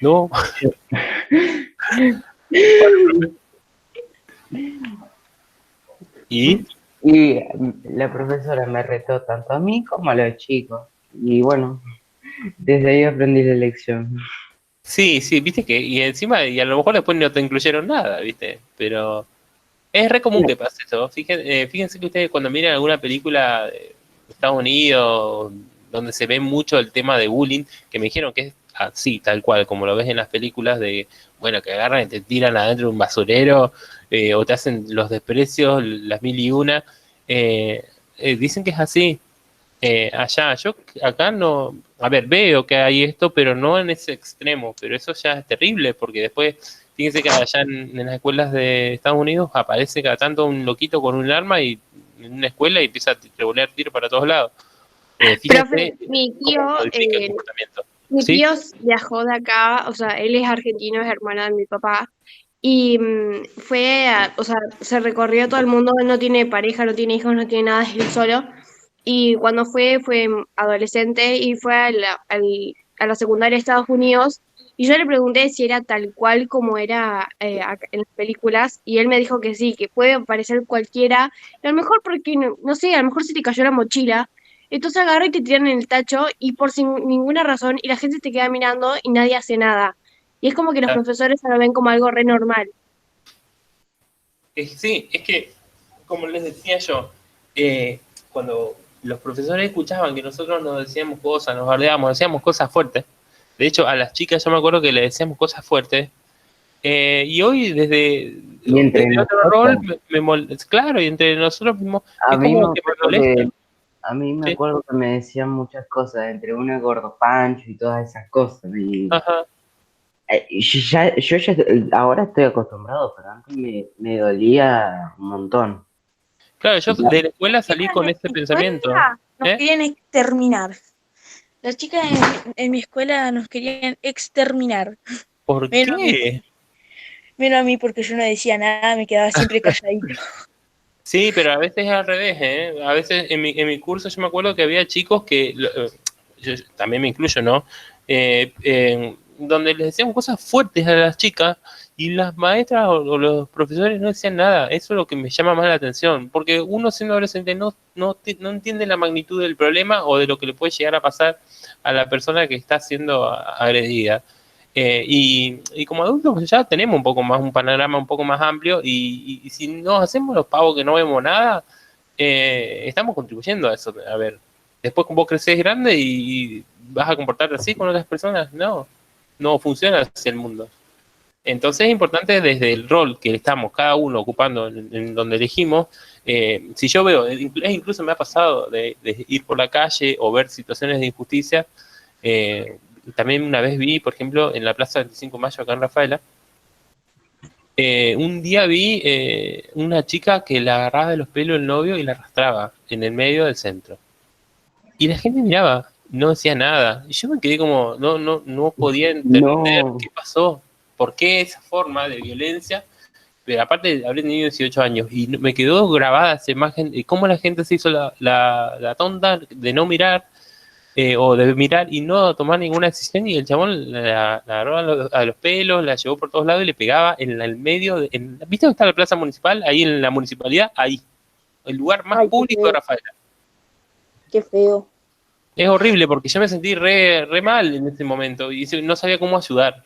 No. ¿Y? Y la profesora me retó tanto a mí como a los chicos. Y bueno, desde ahí aprendí la lección. Sí, sí, viste que, y encima, y a lo mejor después no te incluyeron nada, viste, pero Es re común que pase eso. Fíjense que ustedes cuando miran alguna película de Estados Unidos donde se ve mucho el tema de bullying, que me dijeron que es así, tal cual, como lo ves en las películas de, bueno, que agarran y te tiran adentro de un basurero, o te hacen los desprecios, las mil y una. Dicen que es así. Allá, yo acá no, a ver, veo que hay esto, pero no en ese extremo, pero eso ya es terrible, porque después, fíjense que allá en las escuelas de Estados Unidos aparece cada tanto un loquito con un arma y en una escuela y empieza a revolear tiro para todos lados. Fíjense Profe, cómo modifica el comportamiento. mi ¿Sí? tío viajó de acá, o sea, él es argentino, es hermana de mi papá, y o sea, se recorrió todo el mundo, él no tiene pareja, no tiene hijos, no tiene nada, es él solo, y cuando fue adolescente y fue a la secundaria de Estados Unidos, y yo le pregunté si era tal cual como era en las películas, y él me dijo que sí, que puede parecer cualquiera, a lo mejor porque, no sé, a lo mejor se te cayó la mochila, entonces agarra y te tiran en el tacho y por sin ninguna razón y la gente te queda mirando y nadie hace nada. Y es como que los profesores se lo ven como algo re normal. Sí, es que, como les decía yo, cuando los profesores escuchaban que nosotros nos decíamos cosas, nos bardeábamos, decíamos cosas fuertes. De hecho, a las chicas yo me acuerdo que le decíamos cosas fuertes. Y hoy Y entre desde otro nosotros, rol, claro, y entre nosotros mismos, a es mí me como que me acuerdo molesta. a mí me ¿Sí? acuerdo que me decían muchas cosas, entre una gordo pancho y todas esas cosas. Ajá. Yo ya ahora estoy acostumbrado, pero antes me dolía un montón. Claro, yo Ya, de la escuela salí con ese En mi pensamiento. escuela nos ¿Eh? querían exterminar. Las chicas en mi escuela nos querían exterminar. ¿Por Menos a mí, qué? menos a mí porque yo no decía nada, me quedaba siempre calladito. Sí, pero a veces es al revés, ¿eh? A veces en mi curso yo me acuerdo que había chicos que, yo también me incluyo, ¿no? Donde les decíamos cosas fuertes a las chicas y las maestras o los profesores no decían nada. Eso es lo que me llama más la atención, porque uno siendo adolescente no entiende la magnitud del problema o de lo que le puede llegar a pasar a la persona que está siendo agredida. Y como adultos ya tenemos un poco más, un panorama un poco más amplio y si nos hacemos los pavos que no vemos nada, estamos contribuyendo a eso. A ver, después vos creces grande y vas a comportarte así con otras personas, no funciona así el mundo. Entonces es importante desde el rol que estamos cada uno ocupando en donde elegimos, si yo veo, incluso me ha pasado de ir por la calle o ver situaciones de injusticia. También una vez vi, por ejemplo, en la Plaza 25 de Mayo, acá en Rafaela, un día vi una chica que la agarraba de los pelos el novio y la arrastraba en el medio del centro. Y la gente miraba, no decía nada. Y yo me quedé como, no podía entender no, qué pasó, por qué esa forma de violencia. Pero aparte, habré tenido 18 años y me quedó grabada esa imagen de cómo la gente se hizo la tonta de no mirar, o de mirar y no tomar ninguna decisión, y el chabón la agarró a los pelos, la llevó por todos lados y le pegaba en el medio, ¿viste dónde está la plaza municipal? Ahí en la municipalidad, ahí, el lugar más Ay, qué público feo. de Rafaela. Qué feo. Es horrible porque yo me sentí re mal en ese momento y no sabía cómo ayudar.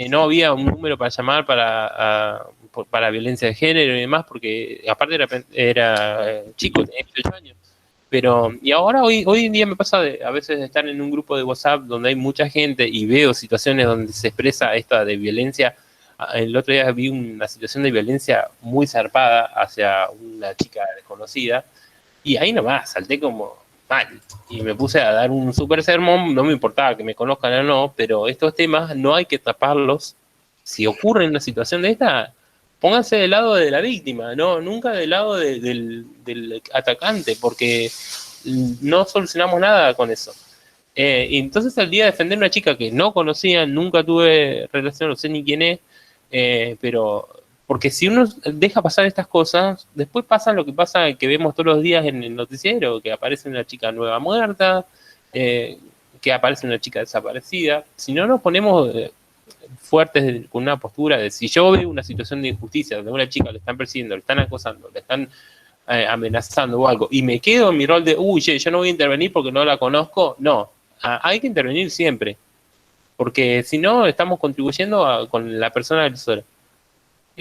No había un número para llamar para violencia de género y demás, porque aparte era chico, tenía 18 años. Pero, y ahora hoy en día me pasa a veces de estar en un grupo de WhatsApp donde hay mucha gente y veo situaciones donde se expresa esta de violencia. El otro día vi una situación de violencia muy zarpada hacia una chica desconocida y ahí nomás salté como mal y me puse a dar un super sermón. No me importaba que me conozcan o no, pero estos temas no hay que taparlos. Si ocurre una situación de esta, pónganse del lado de la víctima, no, nunca del lado del atacante, porque no solucionamos nada con eso. Y entonces al día de defender a una chica que no conocía, nunca tuve relación, no sé ni quién es, pero porque si uno deja pasar estas cosas, después pasa lo que pasa, que vemos todos los días en el noticiero, que aparece una chica nueva muerta, que aparece una chica desaparecida. Si no nos ponemos fuertes con una postura de si yo veo una situación de injusticia donde a una chica le están persiguiendo, le están acosando, le están amenazando o algo, y me quedo en mi rol de, uy, yo no voy a intervenir porque no la conozco, no, hay que intervenir siempre, porque si no estamos contribuyendo con la persona agresora.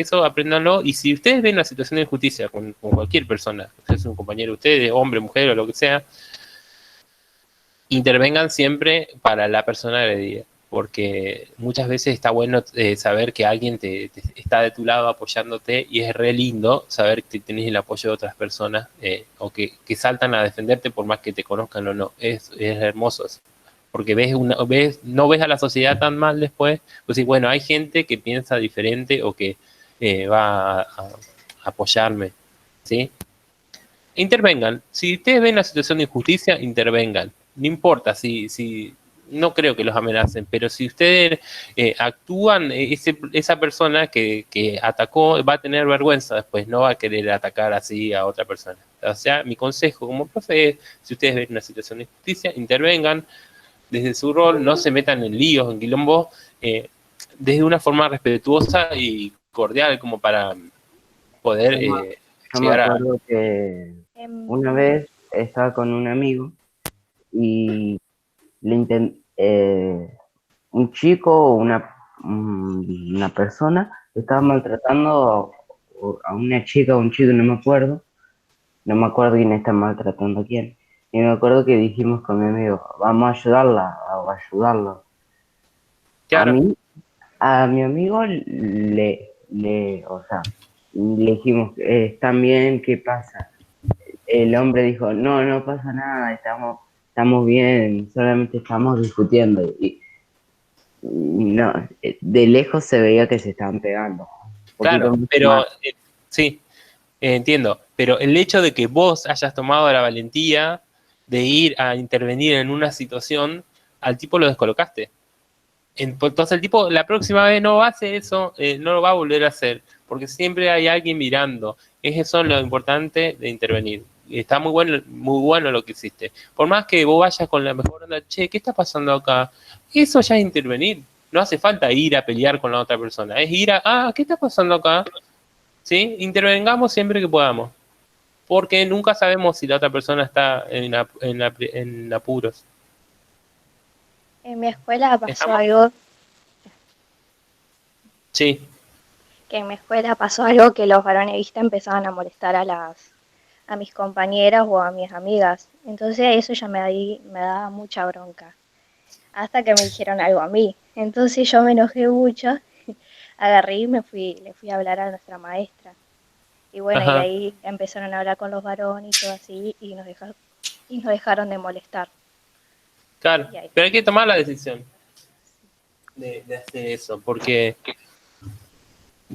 eso apréndanlo. Y si ustedes ven una situación de injusticia con cualquier persona, es un compañero de ustedes, hombre, mujer o lo que sea, intervengan siempre para la persona agredida, porque muchas veces está bueno saber que alguien te está de tu lado apoyándote, y es re lindo saber que tenés el apoyo de otras personas, o que saltan a defenderte por más que te conozcan o no. Es hermoso eso, porque no ves a la sociedad tan mal después, pues sí, bueno, hay gente que piensa diferente o que va a apoyarme, ¿sí? Intervengan. Si ustedes ven la situación de injusticia, intervengan. No importa si no creo que los amenacen, pero si ustedes actúan, esa persona que atacó va a tener vergüenza después, no va a querer atacar así a otra persona. O sea, mi consejo como profe es, si ustedes ven una situación de injusticia, intervengan desde su rol, no se metan en líos, en quilombos, desde una forma respetuosa y cordial, como para poder Yo me llegar a... acuerdo que una vez estaba con un amigo y un chico o una persona estaba maltratando a una chica o un chico, no me acuerdo quién está maltratando a quién. Y me acuerdo que dijimos con mi amigo, vamos a ayudarla o ayudarlo. Claro. A mi amigo o sea, le dijimos, ¿están bien? ¿Qué pasa? El hombre dijo, no pasa nada, estamos bien, solamente estamos discutiendo. Y no, de lejos se veía que se estaban pegando. Claro, pero sí, entiendo. Pero el hecho de que vos hayas tomado la valentía de ir a intervenir en una situación, al tipo lo descolocaste. Entonces el tipo la próxima vez no va a hacer eso, no lo va a volver a hacer, porque siempre hay alguien mirando. Es eso lo importante de intervenir. Está muy bueno lo que hiciste. Por más que vos vayas con la mejor onda, che, ¿qué está pasando acá? Eso ya es intervenir. No hace falta ir a pelear con la otra persona. Es ir ¿qué está pasando acá? ¿Sí? Intervengamos siempre que podamos. Porque nunca sabemos si la otra persona está en apuros. En mi escuela pasó algo. Sí. Que en mi escuela pasó algo que los varones, viste, empezaban a molestar a mis compañeras o a mis amigas. Entonces eso ya me daba mucha bronca. Hasta que me dijeron algo a mí. Entonces yo me enojé mucho, agarré y le fui a hablar a nuestra maestra. Y bueno, Ajá. y ahí empezaron a hablar con los varones y todo así, y nos dejaron de molestar. Claro, pero hay que tomar la decisión de hacer eso, porque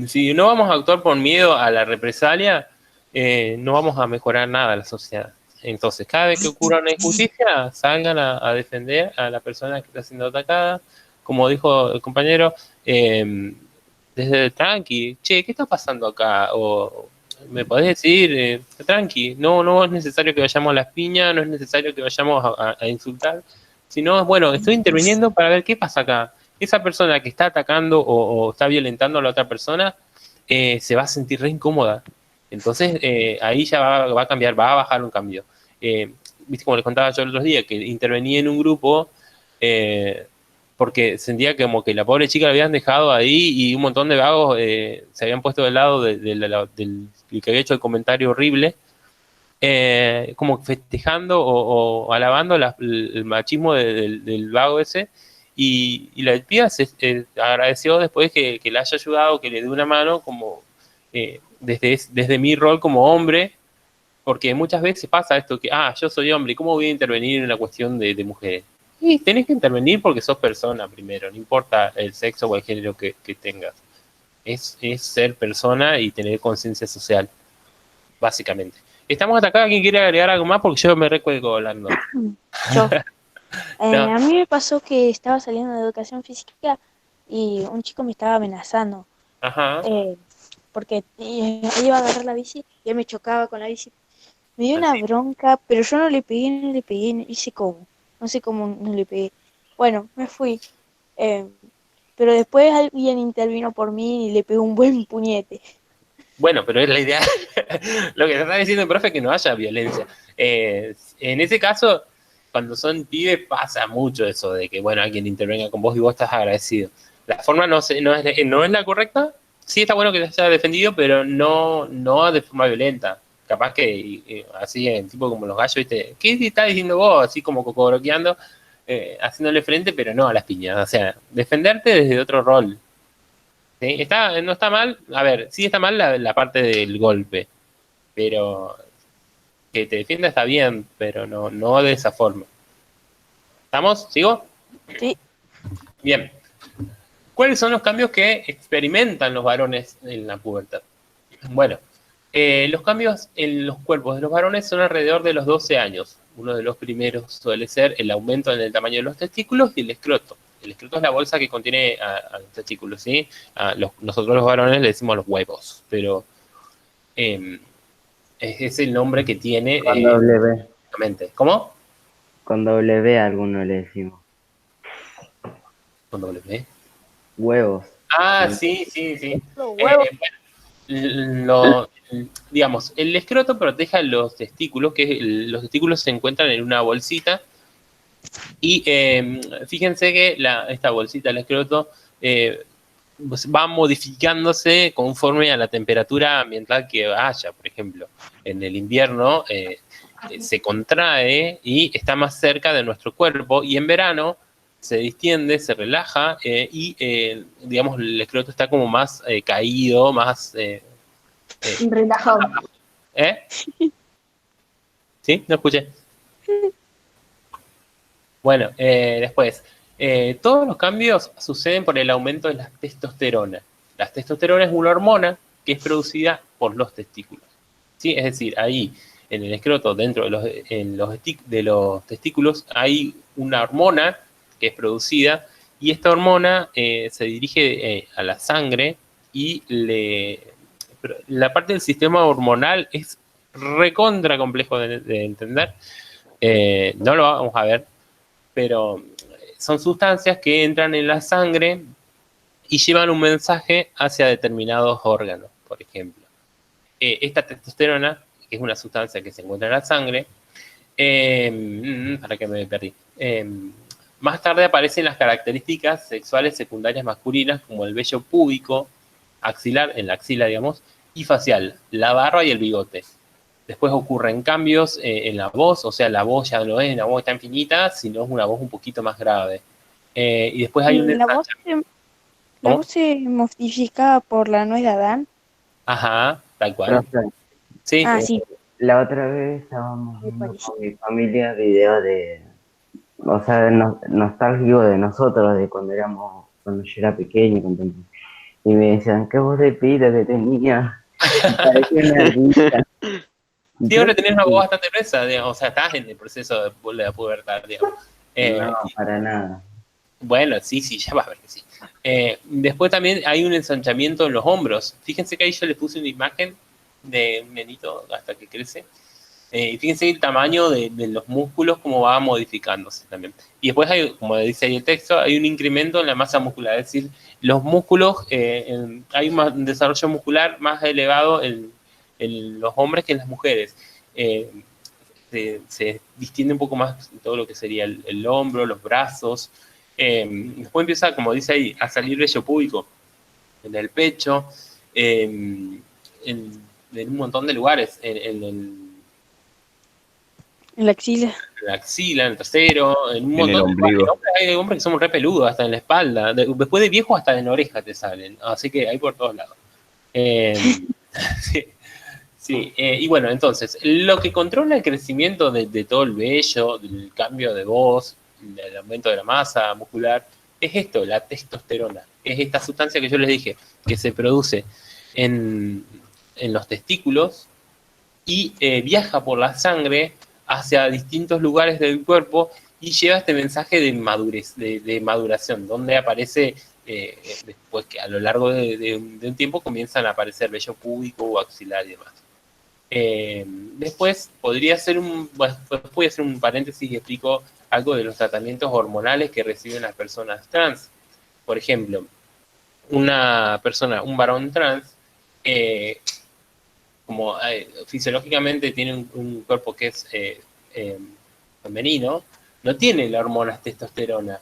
si no vamos a actuar por miedo a la represalia, no vamos a mejorar nada la sociedad. Entonces, cada vez que ocurra una injusticia, salgan a defender a la persona que está siendo atacada. Como dijo el compañero, desde tranqui, che, ¿qué está pasando acá? O me podés decir, tranqui, no es necesario que vayamos a las piñas, no es necesario que vayamos a insultar, sino, bueno, estoy interviniendo para ver qué pasa acá. Esa persona que está atacando o está violentando a la otra persona se va a sentir re incómoda. Entonces, ahí ya va a cambiar, va a bajar un cambio. Viste, como les contaba yo el otro día, que intervenía en un grupo porque sentía como que la pobre chica la habían dejado ahí y un montón de vagos se habían puesto del lado del que había hecho el comentario horrible, como festejando o alabando el machismo del vago ese. Y la piba se agradeció después que le haya ayudado, que le dé una mano, como desde mi rol como hombre, porque muchas veces pasa esto que, yo soy hombre, ¿cómo voy a intervenir en una cuestión de mujeres? Y tenés que intervenir porque sos persona primero, no importa el sexo o el género que tengas. Es ser persona y tener conciencia social, básicamente. Estamos hasta acá. ¿Quién quiere agregar algo más? Porque yo me recuelgo hablando. Yo. No. A mí me pasó que estaba saliendo de educación física y un chico me estaba amenazando. Ajá. Porque iba a agarrar la bici y él me chocaba con la bici. Me dio una bronca, pero yo no le pegué, no hice cómo. No sé cómo no le pegué. Bueno, me fui. Pero después alguien intervino por mí y le pegó un buen puñete. Bueno, pero es la idea. Lo que te está diciendo el profe es que no haya violencia. En ese caso, cuando son pibes, pasa mucho eso de que, bueno, alguien intervenga con vos y vos estás agradecido. La forma no es la correcta, sí está bueno que se haya defendido, pero no de forma violenta. Capaz que así, en tipo como los gallos, ¿viste? ¿Qué estás diciendo vos? Así como cocoroqueando, haciéndole frente, pero no a las piñas. O sea, defenderte desde otro rol. ¿Sí? No está mal. A ver, sí está mal la parte del golpe, pero que te defienda está bien, pero no de esa forma. ¿Estamos? ¿Sigo? Sí. Bien. ¿Cuáles son los cambios que experimentan los varones en la pubertad? Bueno, los cambios en los cuerpos de los varones son alrededor de los 12 años. Uno de los primeros suele ser el aumento en el tamaño de los testículos y el escroto. El escroto es la bolsa que contiene a los testículos, ¿sí? Nosotros los varones le decimos los huevos, pero es el nombre que tiene. Con W. ¿Cómo? Con W a alguno le decimos. ¿Con W? Huevos. Ah, sí. Los huevos. Digamos, el escroto protege a los testículos, que los testículos se encuentran en una bolsita. Y fíjense que esta bolsita del escroto va modificándose conforme a la temperatura ambiental que haya. Por ejemplo, en el invierno se contrae y está más cerca de nuestro cuerpo, y en verano se distiende, se relaja y, digamos, el escroto está como más caído, más... Relajado. ¿Sí? No escuché. Bueno, después, todos los cambios suceden por el aumento de la testosterona. La testosterona es una hormona que es producida por los testículos. ¿Sí? Es decir, ahí en el escroto, dentro de los testículos, hay una hormona que es producida, y esta hormona se dirige a la sangre y la parte del sistema hormonal es recontra complejo de entender. No lo vamos a ver, pero son sustancias que entran en la sangre y llevan un mensaje hacia determinados órganos, por ejemplo. Esta testosterona, que es una sustancia que se encuentra en la sangre, para que me perdí. Más tarde aparecen las características sexuales secundarias masculinas, como el vello púbico, axilar, en la axila, digamos, y facial, la barba y el bigote. Después ocurren cambios en la voz, o sea, la voz ya no es una voz tan finita, sino es una voz un poquito más grave. Y después hay un La voz se modificaba por la nuez de Adán. Ajá, tal cual. Profe, Sí. Sí. la otra vez estábamos viendo con mi familia video o sea, nostálgico de nosotros, de cuando yo era pequeño, y me decían, qué voz de pita que tenía. Parecía una ardilla. Sí, ahora tenés una voz bastante presa, digamos, o sea, estás en el proceso de la pubertad, digamos. No, para nada. Bueno, sí, ya vas a ver que sí. Después también hay un ensanchamiento en los hombros. Fíjense que ahí yo les puse una imagen de un nenito hasta que crece. Y fíjense el tamaño de los músculos, cómo va modificándose también. Y después hay, como dice ahí el texto, hay un incremento en la masa muscular. Es decir, los músculos, hay un desarrollo muscular más elevado en los hombres que en las mujeres. Se distiende un poco más todo lo que sería el hombro, los brazos. Después empieza, como dice ahí, a salir vello púbico en el pecho, en un montón de lugares, en En la axila. en la axila, en el trasero, en un En montón el de ombligo. lugares. Hay hombres que son re peludos, hasta en la espalda. Después de viejo, hasta en la oreja te salen. Así que hay por todos lados. Sí. Y bueno, entonces, lo que controla el crecimiento de todo el vello, del cambio de voz, del aumento de la masa muscular, es esto, la testosterona. Es esta sustancia que yo les dije, que se produce en los testículos y viaja por la sangre hacia distintos lugares del cuerpo y lleva este mensaje de madurez, de maduración, donde aparece después que a lo largo de un tiempo comienzan a aparecer vello púbico o axilar y demás. Después voy a hacer un paréntesis y explico algo de los tratamientos hormonales que reciben las personas trans. Por ejemplo, un varón trans, como fisiológicamente tiene un cuerpo que es femenino, no tiene la hormona testosterona.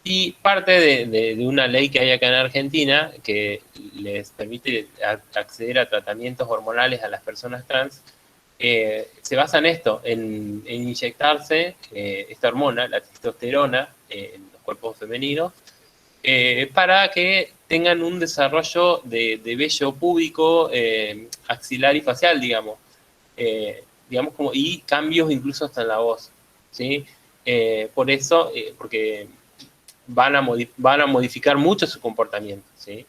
Y parte de una ley que hay acá en Argentina que les permite acceder a tratamientos hormonales a las personas trans, se basa en esto, en inyectarse esta hormona, la testosterona, en los cuerpos femeninos, para que tengan un desarrollo de vello púbico, axilar y facial, digamos, y cambios incluso hasta en la voz, ¿sí? Por eso, porque van a modificar mucho su comportamiento, ¿sí?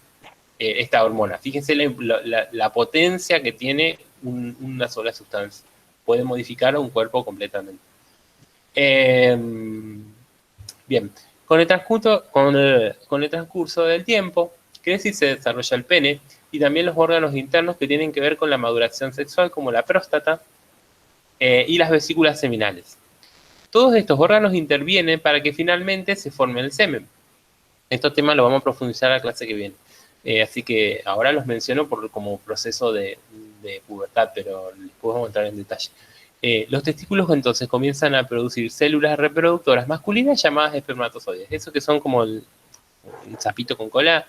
Esta hormona. Fíjense la potencia que tiene una sola sustancia. Puede modificar a un cuerpo completamente. Bien, con el transcurso del tiempo, crece y se desarrolla el pene y también los órganos internos que tienen que ver con la maduración sexual, como la próstata y las vesículas seminales. Todos estos órganos intervienen para que finalmente se forme el semen. Estos temas los vamos a profundizar a la clase que viene. Así que ahora los menciono como proceso de pubertad, pero después vamos a entrar en detalle. Los testículos entonces comienzan a producir células reproductoras masculinas llamadas espermatozoides. Esos que son como el sapito con cola,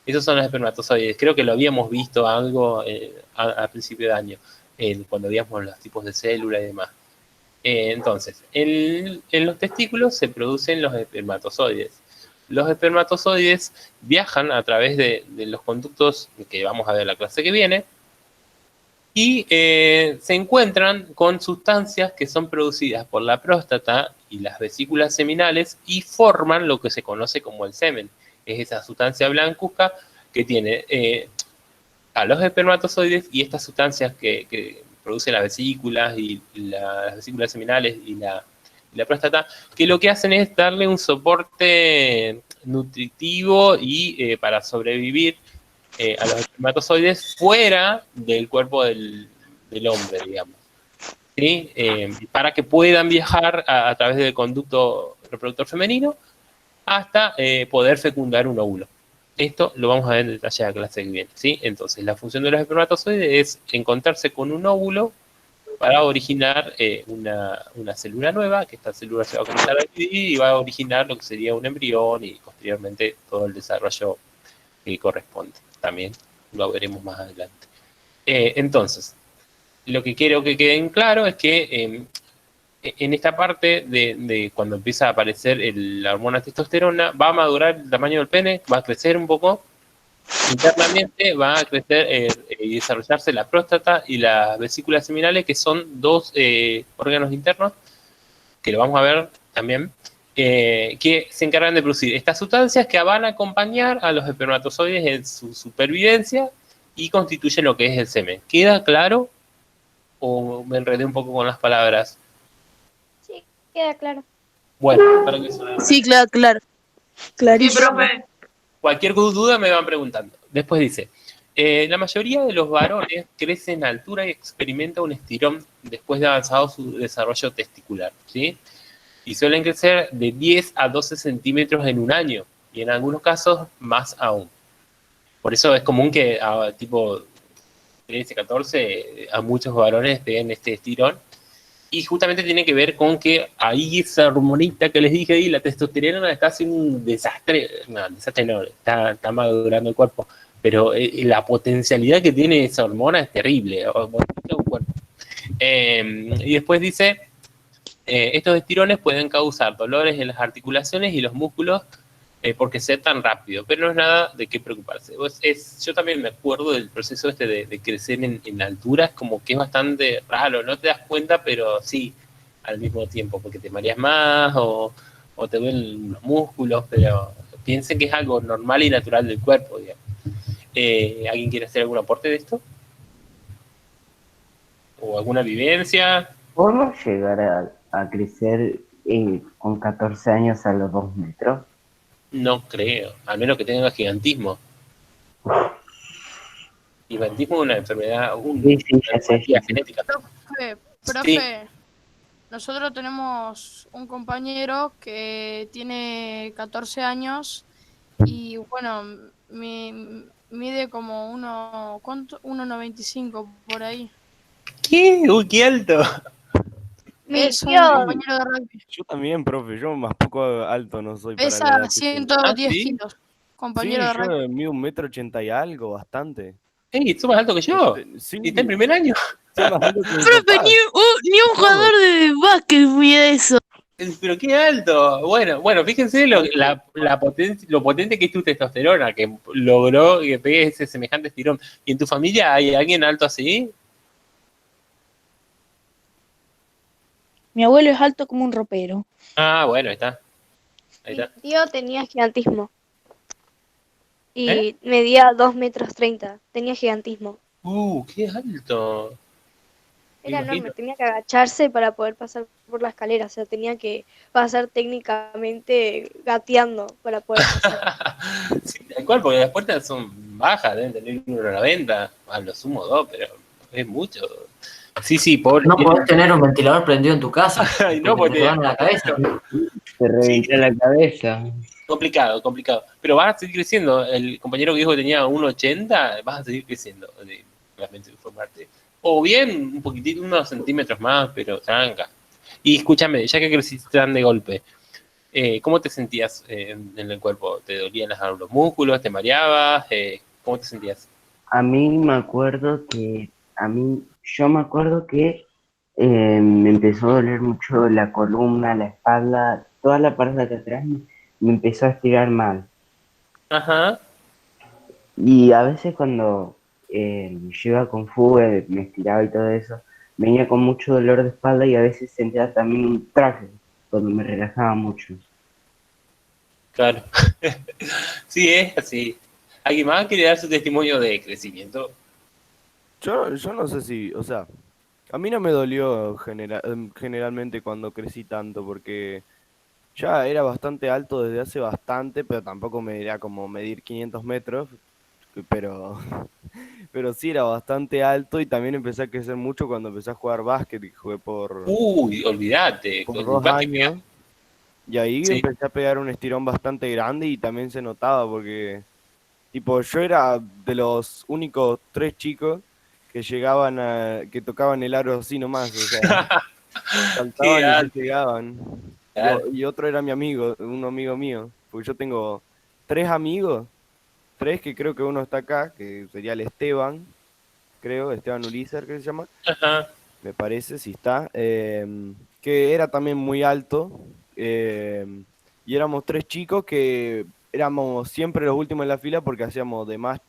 esos son los espermatozoides. Creo que lo habíamos visto algo a principio de año, cuando veíamos los tipos de células y demás. Entonces, en los testículos se producen los espermatozoides. Los espermatozoides viajan a través de los conductos que vamos a ver en la clase que viene y se encuentran con sustancias que son producidas por la próstata y las vesículas seminales y forman lo que se conoce como el semen. Es esa sustancia blancuzca que tiene a los espermatozoides y estas sustancias que producen las vesículas y las vesículas seminales y la próstata, que lo que hacen es darle un soporte nutritivo y para sobrevivir a los espermatozoides fuera del cuerpo del hombre, digamos, ¿sí? Para que puedan viajar a través del conducto reproductor femenino hasta poder fecundar un óvulo. Esto lo vamos a ver en detalle en la clase que viene, ¿sí? Entonces, la función de los espermatozoides es encontrarse con un óvulo para originar una célula nueva, que esta célula se va a comenzar a dividir y va a originar lo que sería un embrión y posteriormente todo el desarrollo que corresponde. También lo veremos más adelante. Entonces, lo que quiero que queden claro es que en esta parte de cuando empieza a aparecer la hormona testosterona, va a madurar el tamaño del pene, va a crecer un poco. Internamente va a crecer y desarrollarse la próstata y las vesículas seminales, que son dos órganos internos, que lo vamos a ver también, que se encargan de producir estas sustancias que van a acompañar a los espermatozoides en su supervivencia y constituyen lo que es el semen. ¿Queda claro? ¿O me enredé un poco con las palabras? Sí, queda claro. Bueno, para que suene. Sí, claro. Clarísimo. Sí, profe. Cualquier duda me van preguntando. Después dice, la mayoría de los varones crecen en altura y experimenta un estirón después de avanzado su desarrollo testicular, ¿sí? Y suelen crecer de 10 a 12 centímetros en un año, y en algunos casos más aún. Por eso es común que a tipo 13, 14, a muchos varones den este estirón. Y justamente tiene que ver con que ahí esa hormonita que les dije ahí, la testosterona, está haciendo un desastre. No, desastre no, está madurando el cuerpo. Pero la potencialidad que tiene esa hormona es terrible. Un cuerpo. Y después dice, estos estirones pueden causar dolores en las articulaciones y los músculos porque sea tan rápido, pero no es nada de qué preocuparse. Yo también me acuerdo del proceso este de crecer en alturas, como que es bastante raro, no te das cuenta, pero sí, al mismo tiempo, porque te mareas más o te duelen los músculos, pero piensen que es algo normal y natural del cuerpo, digamos. ¿Alguien quiere hacer algún aporte de esto? ¿O alguna vivencia? ¿Puedo llegar a crecer con 14 años a los 2 metros? No creo, a menos que tenga gigantismo. Gigantismo es una enfermedad, una patología genética. Profe, Sí. nosotros tenemos un compañero que tiene 14 años y bueno, mide como 1,95 por ahí. ¿Qué? ¡Uy, qué alto! Mi Es un tío, compañero de rugby. Yo también, profe, yo más poco alto no soy para la Pesa edad que tengo. 110 ¿sí? kilos. Sí, Compañero de yo rugby. mido 1,80 m y algo, bastante. ¡Ey, sos más alto que yo! Sí, ¿Y está en primer año? soy más alto que mi Profe, papá. ni un jugador de básquet mide eso. Pero qué alto. Bueno, fíjense lo potente que es tu testosterona, que logró que pegues ese semejante estirón. ¿Y en tu familia hay alguien alto así? Mi abuelo es alto como un ropero. Ah, bueno, ahí está. Ahí mi está. tío tenía gigantismo ¿Eh? y medía 2,30 m. Tenía gigantismo. Qué alto. Me Era imagino. enorme, tenía que agacharse para poder pasar por la escalera, o sea, tenía que pasar técnicamente gateando para poder pasar. Sí, tal cual, porque las puertas son bajas, deben tener 1,90, a lo sumo 2, pero es mucho. Sí, pobre. No podés tener un ventilador prendido en tu casa, Ay, no, porque te porque van a la cabeza. Te reventé la cabeza. complicado. Pero vas a seguir creciendo. El compañero que dijo que tenía 1,80, vas a seguir creciendo. Lamento informarte. O bien, un poquitito, unos centímetros más, pero tranca. Y escúchame, ya que creciste tan de golpe, ¿cómo te sentías en el cuerpo? ¿Te dolían los músculos? ¿Te mareabas? ¿Cómo te sentías? Yo me acuerdo que me empezó a doler mucho la columna, la espalda, toda la parte de atrás me empezó a estirar mal. Ajá. Y a veces cuando yo iba con fuga, me estiraba y todo eso, venía con mucho dolor de espalda y a veces sentía también un traje cuando me relajaba mucho. Claro. Sí, es así. ¿Alguien más quiere dar su testimonio de crecimiento? Yo no sé si, o sea, a mí no me dolió generalmente cuando crecí tanto, porque ya era bastante alto desde hace bastante, pero tampoco me diría como medir 500 metros, pero, pero sí era bastante alto y también empecé a crecer mucho cuando empecé a jugar básquet y jugué por Olvídate. por Con 2 básquet, años. Y ahí sí. empecé a pegar un estirón bastante grande y también se notaba porque, tipo, yo era de los únicos 3 chicos que que tocaban el aro así nomás, o sea, Qué saltaban y ya alto. llegaban. Claro. Y otro era mi amigo, un amigo mío, porque yo tengo 3 amigos, 3 que creo que uno está acá, que sería el Esteban, creo, Esteban Uliser, que se llama, Ajá. me parece, si está, que era también muy alto, y éramos 3 chicos que éramos siempre los últimos en la fila porque hacíamos de más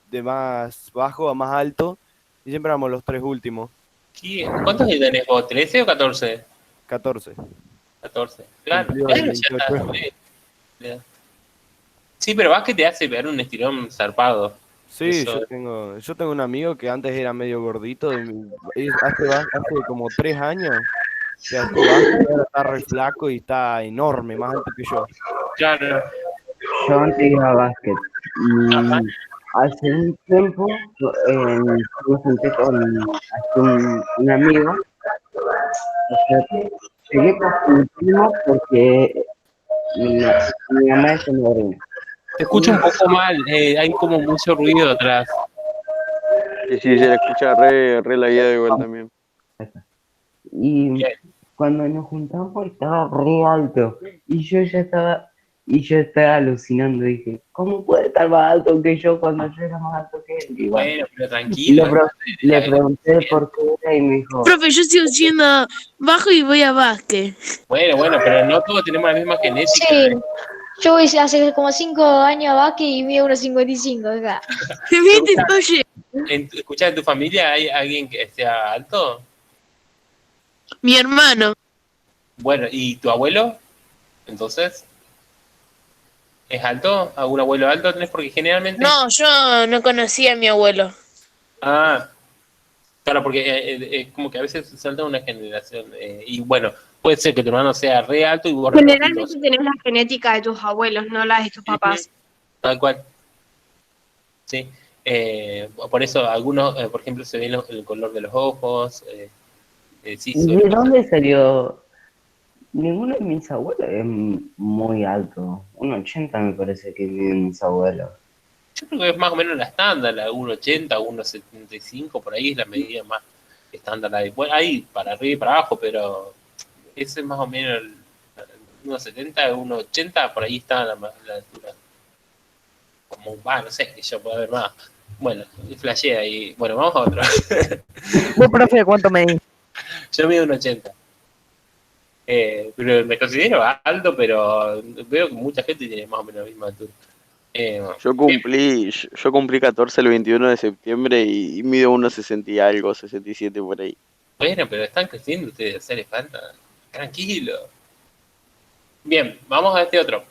bajo a más alto, y siempre éramos los 3 últimos. ¿Cuántos años tenés vos? ¿13 o 14? 14. 14. Claro, Cumplido claro, el ya 28. está. Sí, pero básquet te hace pegar un estirón zarpado. Sí, Eso. yo tengo un amigo que antes era medio gordito, hace como 3 años que hace básquet, ahora está re flaco y está enorme, más alto que yo. Claro. Yo antes iba a básquet y Ajá. hace un tiempo me junté con un amigo, o sea, pegué con mi primo porque mi mamá es una madrina. Te escucho un poco mal, hay como mucho ruido atrás. Sí, se le escucha re la guía igual también. Y Bien. cuando nos juntamos estaba re alto y yo estaba alucinando, dije, ¿cómo puede estar más alto que yo cuando yo era más alto que él? Y Bueno, pero tranquilo. le pregunté por qué era y me dijo, Profe, yo sigo siendo bajo y voy a básquet. Bueno, pero no todos tenemos la misma genética. Sí, yo voy hace como 5 años a básquet y mido 1,55 acá. ¿Viste? Oye, Escuchá, ¿en tu familia hay alguien que sea alto? mi hermano. Bueno, ¿y tu abuelo? Entonces, ¿es alto? ¿Algún abuelo alto tenés? Porque generalmente... No, yo no conocía a mi abuelo. Ah, claro, porque es como que a veces salta una generación. Y bueno, puede ser que tu hermano sea re alto y vos re bajito. Generalmente tenés la genética de tus abuelos, no la de tus papás. Tal cual. Sí. Por eso algunos, por ejemplo, se ve el color de los ojos. Sí, ¿y de dónde salió? Ninguno de mis abuelos es muy alto, 1,80 me parece que viven mis abuelos. Yo creo que es más o menos la estándar, la 1,80, 1,75, por ahí es la medida más estándar. Bueno, hay para arriba y para abajo, pero ese es más o menos unos 70, unos 80, por ahí está la altura. Como no sé, que yo puedo ver más. Bueno, flashea y bueno, vamos a otro. ¿Vos, profe, cuánto medís? Yo mido un 80. Pero me considero alto, pero veo que mucha gente tiene más o menos la misma altura. Yo cumplí 14 el 21 de septiembre y mido 1,60 y algo, 67 por ahí. Bueno, pero están creciendo ustedes, hacerles falta. Tranquilo. Bien, vamos a este otro.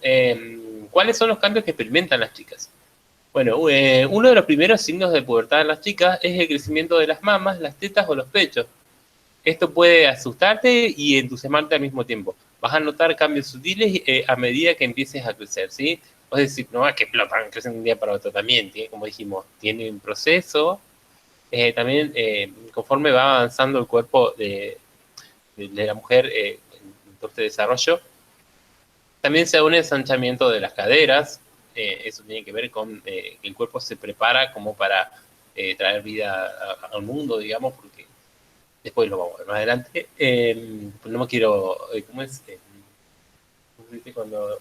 ¿Cuáles son los cambios que experimentan las chicas? Bueno, uno de los primeros signos de pubertad en las chicas es el crecimiento de las mamas, las tetas o los pechos. Esto puede asustarte y entusiasmarte al mismo tiempo. Vas a notar cambios sutiles a medida que empieces a crecer, ¿sí? Vas a decir, no, es que explotan, crecen de un día para otro también, como dijimos, tiene un proceso. También, conforme va avanzando el cuerpo de la mujer en todo este desarrollo, también se da un ensanchamiento de las caderas. Eso tiene que ver con que el cuerpo se prepara como para traer vida al mundo, digamos, porque después lo vamos a ver más adelante. No me quiero, ¿cómo es? ¿Cómo se dice cuando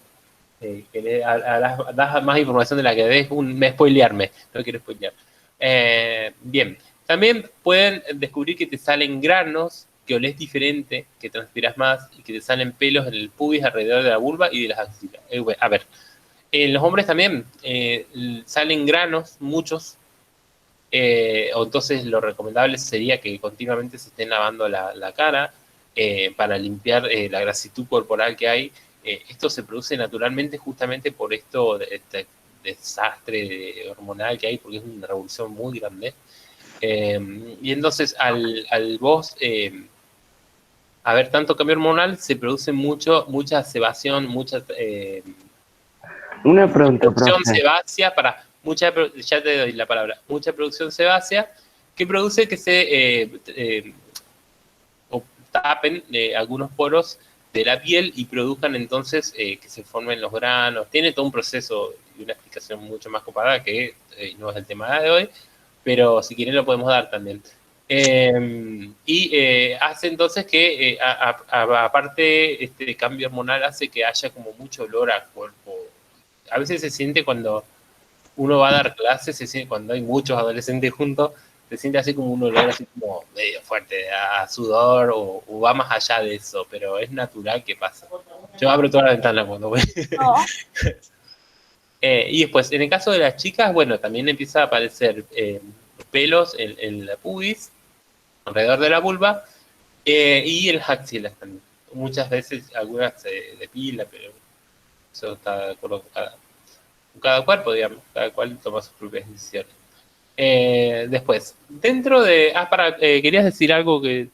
das más información de la que des? Spoilearme, no quiero spoilear. Bien, también pueden descubrir que te salen granos, que olés diferente, que transpiras más y que te salen pelos en el pubis alrededor de la vulva y de las axilas. A ver, en los hombres también salen granos, muchos, o entonces lo recomendable sería que continuamente se estén lavando la cara para limpiar la grasitud corporal que hay. Esto se produce naturalmente justamente por esto de este desastre hormonal que hay, porque es una revolución muy grande. Y entonces al vos haber tanto cambio hormonal, se produce mucha sebación, Una pregunta, producción profe. sebácea ya te doy la palabra, mucha producción sebácea que produce que se tapen algunos poros de la piel y produzcan entonces que se formen los granos. Tiene todo un proceso y una explicación mucho más copada que no es el tema de hoy, pero si quieren lo podemos dar también. Hace entonces que, aparte, este cambio hormonal hace que haya como mucho olor al cuerpo. A veces se siente cuando uno va a dar clases, se siente cuando hay muchos adolescentes juntos, se siente así como un olor así como medio fuerte, a sudor, o va más allá de eso, pero es natural que pasa. Yo abro toda la ventana cuando voy. Y después, en el caso de las chicas, bueno, también empieza a aparecer pelos en la pubis, alrededor de la vulva, y en las axilas también. Muchas veces algunas se depila, pero eso está de acuerdo con cada cuerpo, digamos, cada cual toma sus propias decisiones. Después, dentro de... ¿querías decir algo que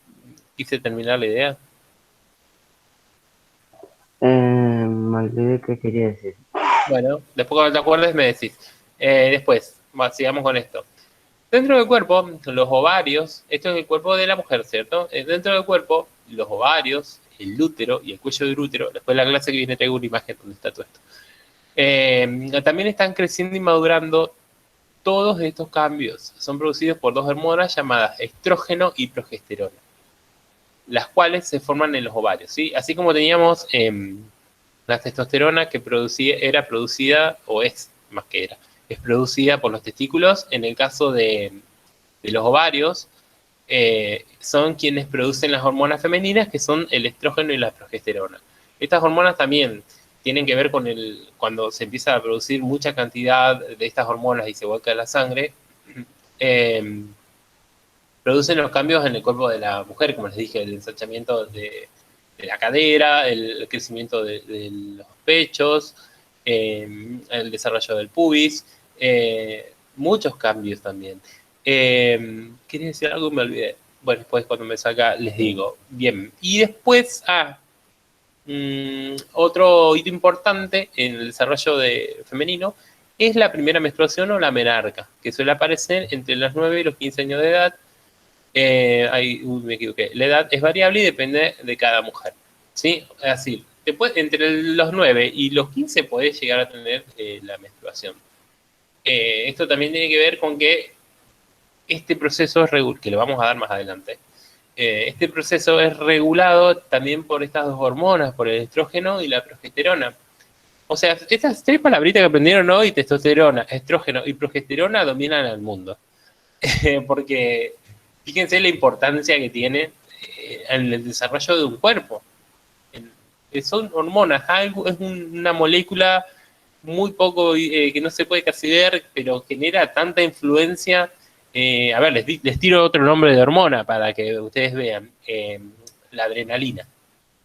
quise terminar la idea? Me olvidé qué quería decir. Bueno, después cuando te acuerdes me decís. Después, sigamos con esto. Dentro del cuerpo, los ovarios, esto es el cuerpo de la mujer, ¿cierto? Dentro del cuerpo, los ovarios, el útero y el cuello del útero, después de la clase que viene traigo una imagen donde está todo esto. También están creciendo y madurando. Todos estos cambios son producidos por dos hormonas llamadas estrógeno y progesterona, las cuales se forman en los ovarios, ¿sí? Así como teníamos la testosterona que era producida, o es más que era, es producida por los testículos. En el caso de los ovarios, son quienes producen las hormonas femeninas, que son el estrógeno y la progesterona. Estas hormonas también tienen que ver con cuando se empieza a producir mucha cantidad de estas hormonas y se vuelca en la sangre, producen los cambios en el cuerpo de la mujer, como les dije, el ensanchamiento de la cadera, el crecimiento de los pechos, el desarrollo del pubis, muchos cambios también. ¿Quería decir algo? Me olvidé. Bueno, después cuando me salga les digo. Bien, y después, otro hito importante en el desarrollo femenino es la primera menstruación o la menarca, que suele aparecer entre los 9 y los 15 años de edad. Me equivoqué. La edad es variable y depende de cada mujer, ¿sí? Así, entre los 9 y los 15 podés llegar a tener la menstruación. Esto también tiene que ver con que este proceso, que lo vamos a dar más adelante, Este proceso es regulado también por estas dos hormonas, por el estrógeno y la progesterona. O sea, estas tres palabritas que aprendieron hoy, testosterona, estrógeno y progesterona, dominan al mundo. Porque fíjense la importancia que tiene en el desarrollo de un cuerpo. Son hormonas, es una molécula muy poco, que no se puede casi ver, pero genera tanta influencia. A ver, les tiro otro nombre de hormona para que ustedes vean. La adrenalina.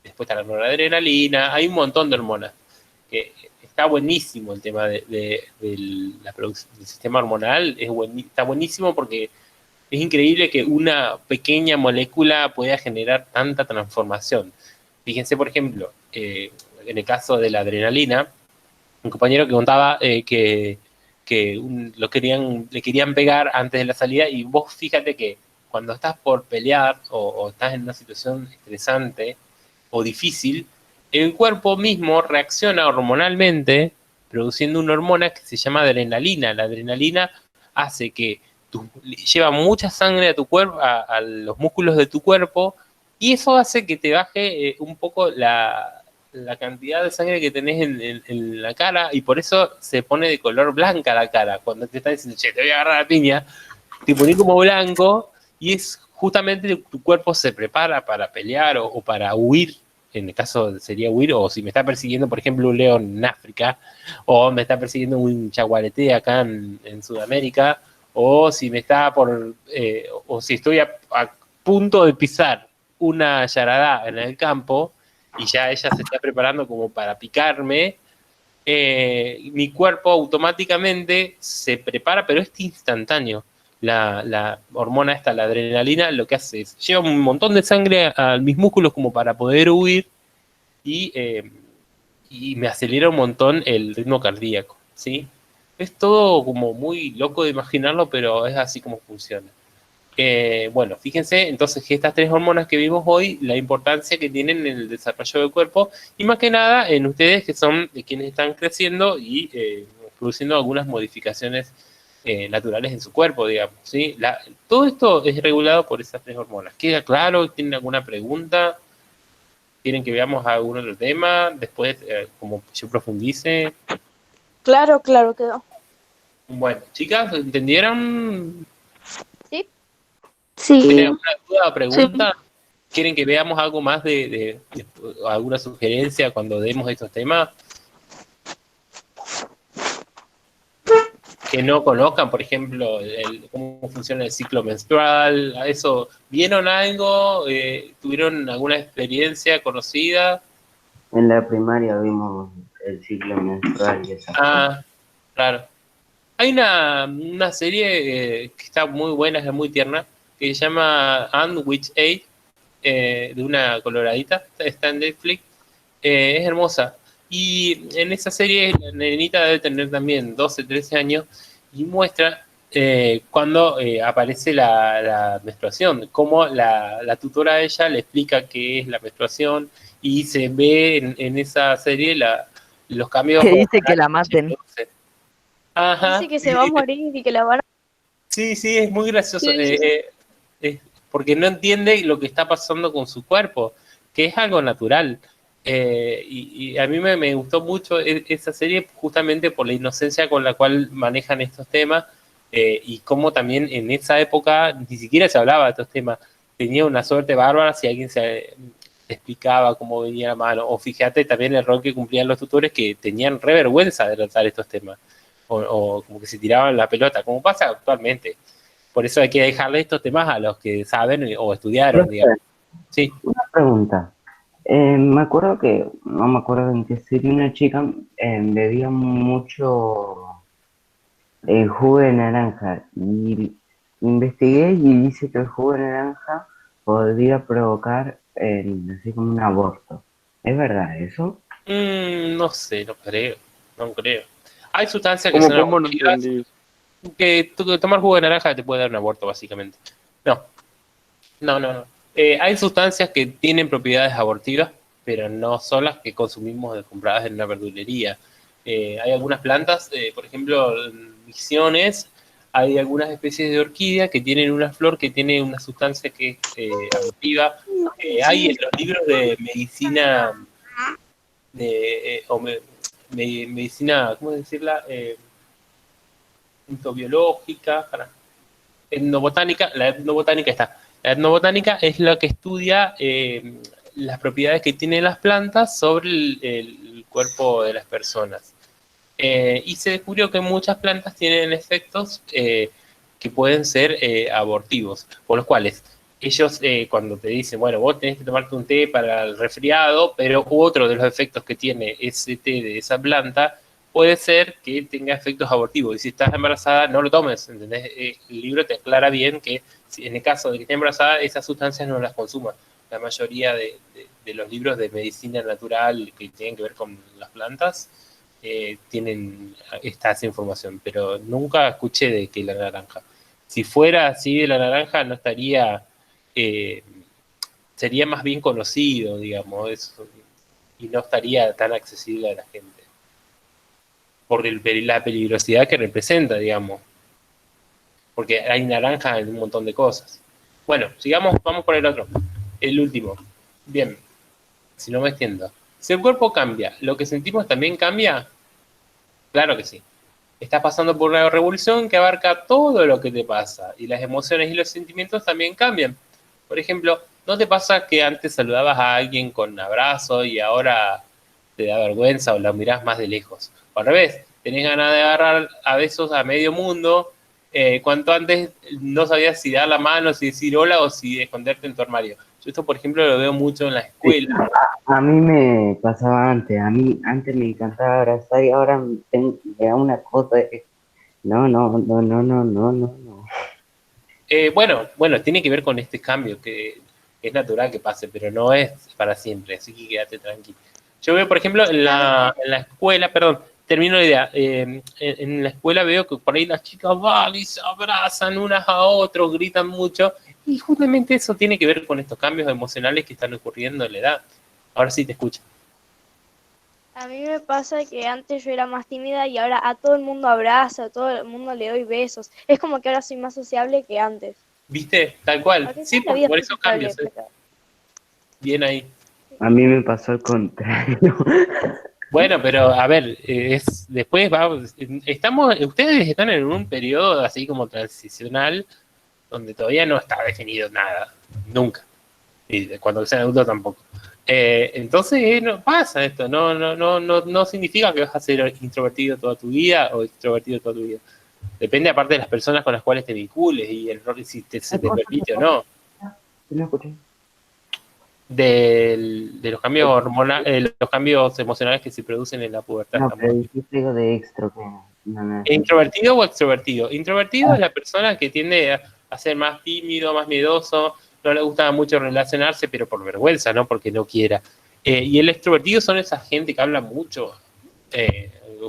Después está la noradrenalina, hay un montón de hormonas. Está buenísimo el tema de la producción del sistema hormonal, está buenísimo porque es increíble que una pequeña molécula pueda generar tanta transformación. Fíjense, por ejemplo, en el caso de la adrenalina, un compañero que contaba que le querían pegar antes de la salida, y vos fíjate que cuando estás por pelear o estás en una situación estresante o difícil, el cuerpo mismo reacciona hormonalmente produciendo una hormona que se llama adrenalina. La adrenalina hace que lleva mucha sangre a tu cuerpo, a los músculos de tu cuerpo, y eso hace que te baje un poco la cantidad de sangre que tenés en la cara, y por eso se pone de color blanca la cara. Cuando te están diciendo, che, te voy a agarrar la piña, te pones como blanco, y es justamente tu cuerpo se prepara para pelear o para huir. En el caso sería huir, o si me está persiguiendo, por ejemplo, un león en África, o me está persiguiendo un jaguarete acá en Sudamérica, o si me está o si estoy a punto de pisar una yarará en el campo y ya ella se está preparando como para picarme, mi cuerpo automáticamente se prepara, pero es instantáneo. La hormona esta, la adrenalina, lo que hace es lleva un montón de sangre a mis músculos como para poder huir, y me acelera un montón el ritmo cardíaco, ¿sí? Es todo como muy loco de imaginarlo, pero es así como funciona. Bueno, fíjense entonces que estas tres hormonas que vimos hoy, la importancia que tienen en el desarrollo del cuerpo, y más que nada en ustedes que son quienes están creciendo y produciendo algunas modificaciones naturales en su cuerpo, digamos, ¿sí? Todo esto es regulado por esas tres hormonas. ¿Queda claro? ¿Tienen alguna pregunta? ¿Quieren que veamos algún otro tema? Después, como yo profundice. Claro, quedó. Bueno, chicas, ¿entendieron? Sí. ¿Tienen alguna duda o pregunta? Sí. ¿Quieren que veamos algo más de alguna sugerencia cuando demos estos temas? Que no conozcan, por ejemplo, cómo funciona el ciclo menstrual, eso, ¿vieron algo? ¿Tuvieron alguna experiencia conocida? En la primaria vimos el ciclo menstrual y esas cosas. Claro. Hay una serie que está muy buena, es muy tierna, que se llama And Witch Age, de una coloradita, está en Netflix, es hermosa. Y en esa serie la nenita debe tener también 12, 13 años, y muestra cuando aparece la menstruación, cómo la tutora de ella le explica qué es la menstruación, y se ve en esa serie los cambios. Que dice que la maten. Ajá. Dice que se va a morir y que la van a... Sí, es muy gracioso, Sí. porque no entiende lo que está pasando con su cuerpo, que es algo natural. Y a mí me gustó mucho esa serie justamente por la inocencia con la cual manejan estos temas, y cómo también en esa época ni siquiera se hablaba de estos temas. Tenía una suerte bárbara si alguien se explicaba cómo venía la mano, o fíjate también el rol que cumplían los tutores, que tenían re vergüenza de tratar estos temas, o como que se tiraban la pelota, como pasa actualmente. Por eso hay que dejarle estos temas a los que saben o estudiaron, digamos. Sí. Una pregunta. Me acuerdo que, no me acuerdo en qué serie, una chica bebía mucho jugo de naranja, y investigué y dice que el jugo de naranja podría provocar así como un aborto. ¿Es verdad eso? No sé, no creo. Hay sustancias que ¿Cómo son no abortivas, entendí? que tomar jugo de naranja te puede dar un aborto, básicamente. No. Hay sustancias que tienen propiedades abortivas, pero no son las que consumimos compradas en una verdulería. Hay algunas plantas, por ejemplo, en Misiones, hay algunas especies de orquídea que tienen una flor que tiene una sustancia que es activa. Hay en los libros de medicina, medicina, ¿cómo decirla? Biológica, etnobotánica, la etnobotánica está. La etnobotánica es la que estudia las propiedades que tienen las plantas sobre el cuerpo de las personas. Y se descubrió que muchas plantas tienen efectos que pueden ser abortivos, por los cuales ellos cuando te dicen, bueno, vos tenés que tomarte un té para el resfriado, pero otro de los efectos que tiene ese té de esa planta puede ser que tenga efectos abortivos. Y si estás embarazada, no lo tomes, ¿entendés? El libro te aclara bien que si en el caso de que estés embarazada, esas sustancias no las consumas. La mayoría de los libros de medicina natural que tienen que ver con las plantas tienen esta información, pero nunca escuché de que la naranja. Si fuera así de la naranja, no estaría, sería más bien conocido, digamos, y no estaría tan accesible a la gente. Por la peligrosidad que representa, digamos. Porque hay naranja en un montón de cosas. Bueno, sigamos, vamos por el otro. El último. Bien, si no me extiendo. Si el cuerpo cambia, ¿lo que sentimos también cambia? Claro que sí. Estás pasando por una revolución que abarca todo lo que te pasa. Y las emociones y los sentimientos también cambian. Por ejemplo, ¿no te pasa que antes saludabas a alguien con abrazo y ahora te da vergüenza o la mirás más de lejos? O al revés, tenés ganas de agarrar a besos a medio mundo, cuanto antes no sabías si dar la mano, si decir hola o si esconderte en tu armario. Yo esto, por ejemplo, lo veo mucho en la escuela. A mí me pasaba antes, a mí antes me encantaba abrazar y ahora me da una cosa de... No. Bueno, tiene que ver con este cambio que es natural que pase, pero no es para siempre, así que quédate tranquilo. Yo veo, por ejemplo, en la escuela, perdón, termino la idea, en la escuela veo que por ahí las chicas van y se abrazan unas a otros, gritan mucho, y justamente eso tiene que ver con estos cambios emocionales que están ocurriendo en la edad. Ahora sí te escucho. A mí me pasa que antes yo era más tímida y ahora a todo el mundo abrazo, a todo el mundo le doy besos. Es como que ahora soy más sociable que antes. ¿Viste? Tal cual. Porque Sí, la vida por es esos sociable, cambios. pero- Bien ahí. A mí me pasó al contrario. Bueno, pero a ver, después ustedes están en un periodo así como transicional donde todavía no está definido nada, nunca, y cuando sean adultos tampoco. Entonces no pasa esto, no significa que vas a ser introvertido toda tu vida o extrovertido toda tu vida. Depende aparte de las personas con las cuales te vincules y el rol si se te permite o no. No escuché. De los cambios hormonales, los cambios emocionales que se producen en la pubertad. No, pero dijiste algo de extra, que no. ¿Introvertido o extrovertido? Introvertido es la persona que tiende a ser más tímido, más miedoso, no le gusta mucho relacionarse, pero por vergüenza, no porque no quiera. Y el extrovertido son esa gente que habla mucho,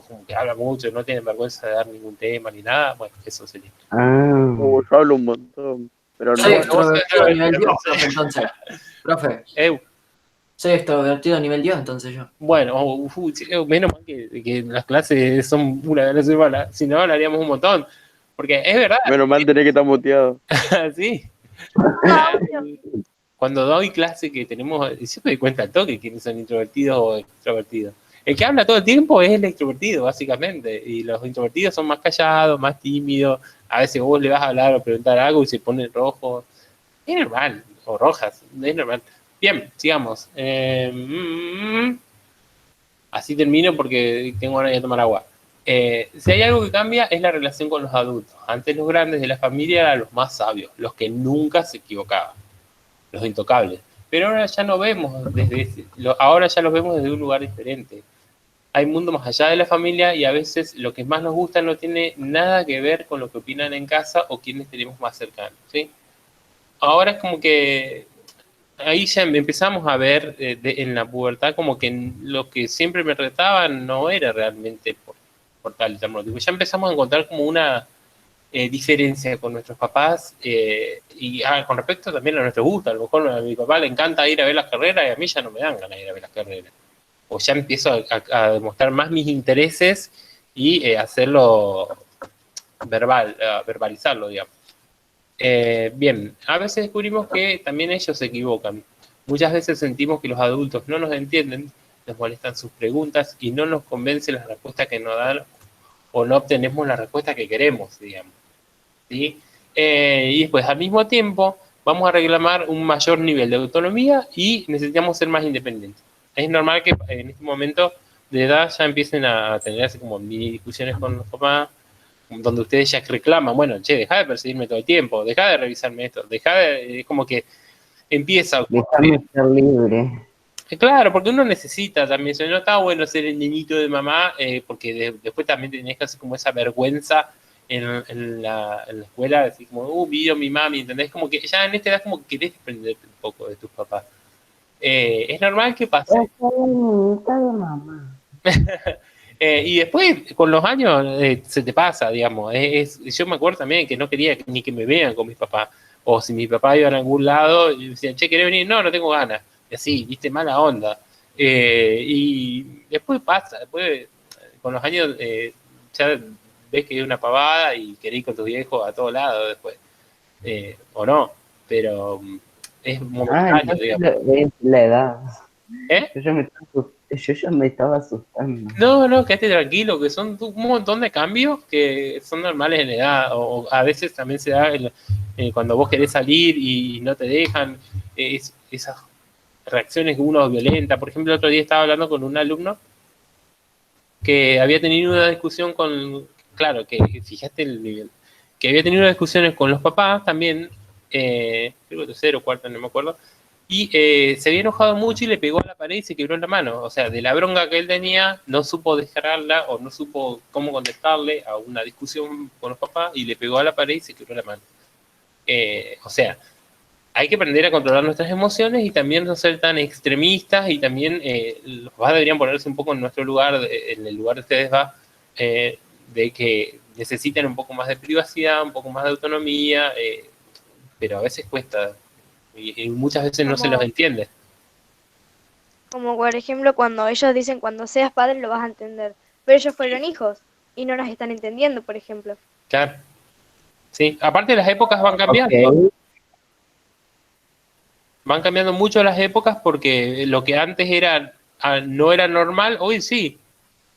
como que habla mucho, no tienen vergüenza de dar ningún tema ni nada. Bueno, eso sería. Yo hablo un montón, pero no. Soy extrovertido a nivel Dios, profe, entonces. Profe. Soy extrovertido a nivel Dios, entonces yo. Bueno, menos mal que las clases son una vez a la semana, si no hablaríamos un montón. Porque es verdad. Menos mal tener que estar muteado. Sí. Cuando doy clase que tenemos, siempre doy cuenta al toque quiénes son introvertidos o extrovertidos. El que habla todo el tiempo es el extrovertido, básicamente. Y los introvertidos son más callados, más tímidos. A veces vos le vas a hablar o preguntar algo y se pone rojo. Es normal. O rojas. Es normal. Bien, sigamos. Así termino porque tengo ganas de tomar agua. Si hay algo que cambia es la relación con los adultos. Antes los grandes de la familia eran los más sabios, los que nunca se equivocaban, los intocables. Pero ahora ya no vemos ahora ya los vemos desde un lugar diferente. Hay mundo más allá de la familia y a veces lo que más nos gusta no tiene nada que ver con lo que opinan en casa o quienes tenemos más cercanos, ¿sí? Ahora es como que ahí ya empezamos a ver en la pubertad como que lo que siempre me retaban no era realmente por tal y tal motivo. Ya empezamos a encontrar como una diferencia con nuestros papás y con respecto también a nuestro gusto. A lo mejor a mi papá le encanta ir a ver las carreras y a mí ya no me dan ganas de ir a ver las carreras. O ya empiezo a demostrar más mis intereses y hacerlo verbalizarlo, digamos. Bien, a veces descubrimos que también ellos se equivocan. Muchas veces sentimos que los adultos no nos entienden, nos molestan sus preguntas y no nos convence la respuesta que nos dan o no obtenemos la respuesta que queremos, digamos. ¿Sí? Y después, al mismo tiempo, vamos a reclamar un mayor nivel de autonomía y necesitamos ser más independientes. Es normal que en este momento de edad ya empiecen a tener así como mini discusiones con los papás, donde ustedes ya reclaman, bueno, che, deja de perseguirme todo el tiempo, deja de revisarme esto, es como que empieza. Déjame ser libre. Claro, porque uno necesita también, no está bueno ser el niñito de mamá, porque después también tenés que hacer como esa vergüenza en la escuela, decir como, vio mi mami, ¿entendés? Como que ya en esta edad como que querés desprenderte un poco de tus papás. Es normal que pase. Y después, con los años, se te pasa, digamos. Yo me acuerdo también que no quería ni que me vean con mis papás. O si mi papá iba a algún lado, y decían, che, ¿querés venir? No tengo ganas. Y así, viste, mala onda. Y después pasa, después, con los años, ya ves que es una pavada y querés ir con tus viejos a todos lados después. O no, pero es momentáneo, digamos. Es la edad. ¿Eh? Yo ya me estaba asustando. No, quédate tranquilo, que son un montón de cambios que son normales en la edad, o a veces también se da cuando vos querés salir y no te dejan, esas reacciones que uno violenta. Por ejemplo, el otro día estaba hablando con un alumno que había tenido una discusión claro, que fíjate el nivel, que había tenido discusiones con los papás también, creo que tercero o cuarto, no me acuerdo, y se había enojado mucho y le pegó a la pared y se quebró la mano. O sea, de la bronca que él tenía, no supo descargarla o no supo cómo contestarle a una discusión con los papás y le pegó a la pared y se quebró la mano. O sea, hay que aprender a controlar nuestras emociones y también no ser tan extremistas, y también los papás deberían ponerse un poco en nuestro lugar, en el lugar de ustedes, de que necesitan un poco más de privacidad, un poco más de autonomía, pero a veces cuesta. Y muchas veces no se los entiende. Como por ejemplo cuando ellos dicen cuando seas padre lo vas a entender, pero ellos fueron hijos y no nos están entendiendo, por ejemplo. Claro. Sí, aparte las épocas van cambiando. Okay. Van cambiando mucho las épocas, porque lo que antes no era normal, hoy sí.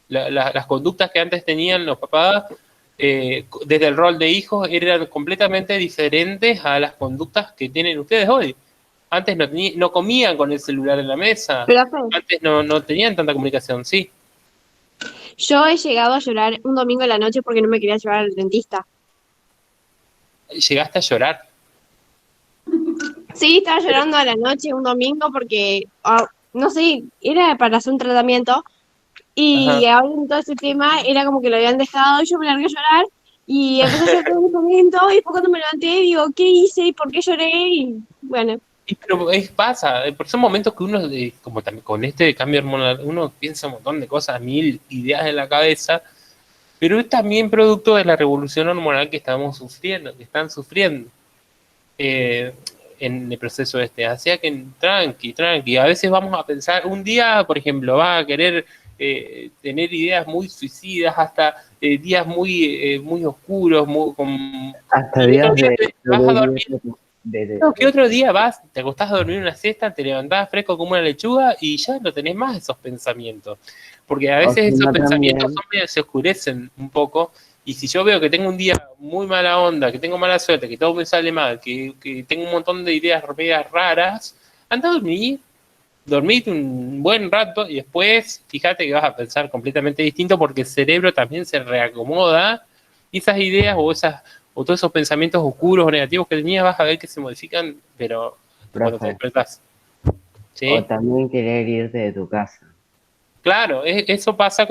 Las conductas que antes tenían los papás, desde el rol de hijos, eran completamente diferentes a las conductas que tienen ustedes hoy. Antes no comían con el celular en la mesa. Antes no tenían tanta comunicación, sí. Yo he llegado a llorar un domingo en la noche porque no me quería llevar al dentista. ¿Llegaste a llorar? Sí, estaba llorando a la noche un domingo porque, no sé, era para hacer un tratamiento. Y ahora en todo ese tema era como que lo habían dejado y yo me largué a llorar y empecé a llorar todo el momento, y después cuando me levanté digo, ¿qué hice y por qué lloré? Y bueno. Pero pasa, son momentos que uno, como también con este cambio hormonal, uno piensa un montón de cosas, 1000 ideas en la cabeza, pero es también producto de la revolución hormonal que estamos sufriendo, que están sufriendo en el proceso este. Así que tranqui, a veces vamos a pensar, un día, por ejemplo, vas a querer tener ideas muy suicidas, hasta días muy oscuros, hasta días vas a dormir. ¿Qué otro día te acostás a dormir una siesta, te levantás fresco como una lechuga y ya no tenés más esos pensamientos? Porque a veces esos pensamientos se oscurecen un poco, y si yo veo que tengo un día muy mala onda, que tengo mala suerte, que todo me sale mal, que tengo un montón de ideas medias raras, anda a dormir. Dormite un buen rato y después fíjate que vas a pensar completamente distinto, porque el cerebro también se reacomoda y esas ideas o todos esos pensamientos oscuros o negativos que tenías vas a ver que se modifican, pero cuando te despertás. ¿Sí? O también querer irte de tu casa. Claro, eso pasa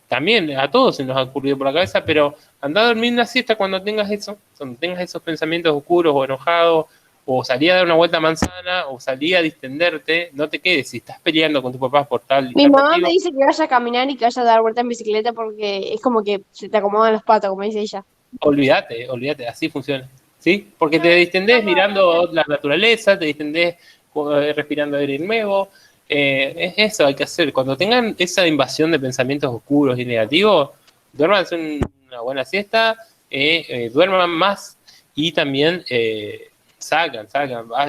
también a todos se nos ha ocurrido por la cabeza, pero anda a dormir una siesta cuando tengas esos pensamientos oscuros o enojados, o salí a dar una vuelta a manzana, o salí a distenderte. No te quedes, si estás peleando con tu papá por tal. Mi mamá me dice que vaya a caminar y que vaya a dar vuelta en bicicleta porque es como que se te acomodan los patos, como dice ella. Olvídate, así funciona. ¿Sí? Porque te distendés mirando la naturaleza, te distendés respirando aire nuevo. Es eso hay que hacer. Cuando tengan esa invasión de pensamientos oscuros y negativos, duérmanse una buena siesta, duerman más y también salgan,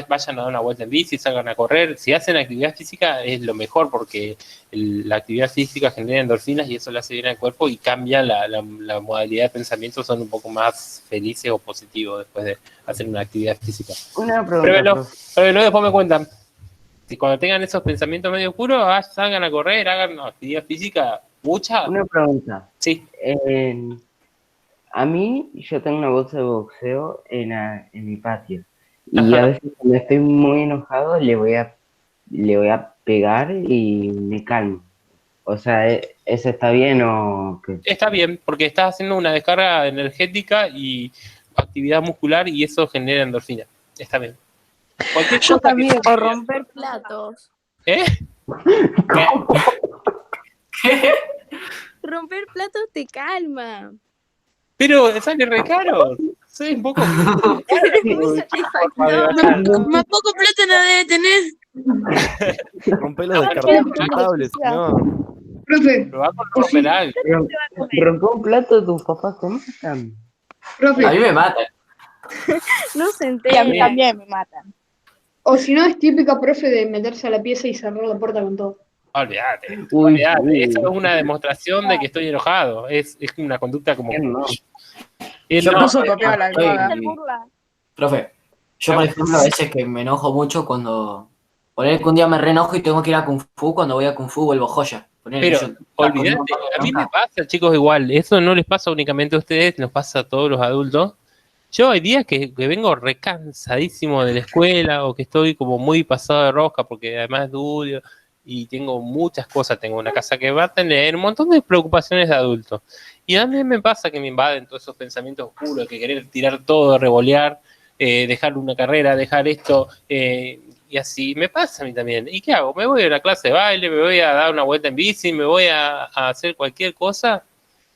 vayan a dar una vuelta en bici, salgan a correr. Si hacen actividad física es lo mejor porque la actividad física genera endorfinas y eso le hace bien al cuerpo y cambia la modalidad de pensamiento, son un poco más felices o positivos después de hacer una actividad física. Una pregunta. Pruébelo, después me cuentan. Si cuando tengan esos pensamientos medio oscuros, salgan a correr, hagan actividad física, mucha. Una pregunta. Sí. A mí, yo tengo una bolsa de boxeo en mi patio. Y a veces cuando estoy muy enojado le voy a pegar y me calmo. O sea, ¿eso está bien o qué? Está bien, porque estás haciendo una descarga energética y actividad muscular y eso genera endorfina. Está bien. Yo también, o romper platos. ¿Eh? ¿Qué? Romper platos te calma. Pero sale re caro. Soy un poco... Más poco plata no debe tener. Rompe los descartables, no. Profe, rompe un plato, tus papás te matan. Profe. A mí me matan. No se entera. A mí también me matan. O si no, es típica, profe, de meterse a la pieza y cerrar la puerta con todo. Olvídate. Eso es una demostración de que estoy enojado. Es una conducta como... Profe, yo por ejemplo a veces que me enojo mucho cuando... Poner que un día me reenojo y tengo que ir a Kung Fu, cuando voy a Kung Fu vuelvo joya. Pero olvídate, a mí me pasa, chicos, igual. Eso no les pasa únicamente a ustedes, nos pasa a todos los adultos. Yo hay días que vengo recansadísimo de la escuela o que estoy como muy pasado de rosca porque además estudio y tengo muchas cosas. Tengo una casa que va a tener un montón de preocupaciones de adultos. Y a mí me pasa que me invaden todos esos pensamientos oscuros, que querer tirar todo, revolear, dejar una carrera, dejar esto, y así me pasa a mí también. ¿Y qué hago? Me voy a la clase de baile, me voy a dar una vuelta en bici, me voy a hacer cualquier cosa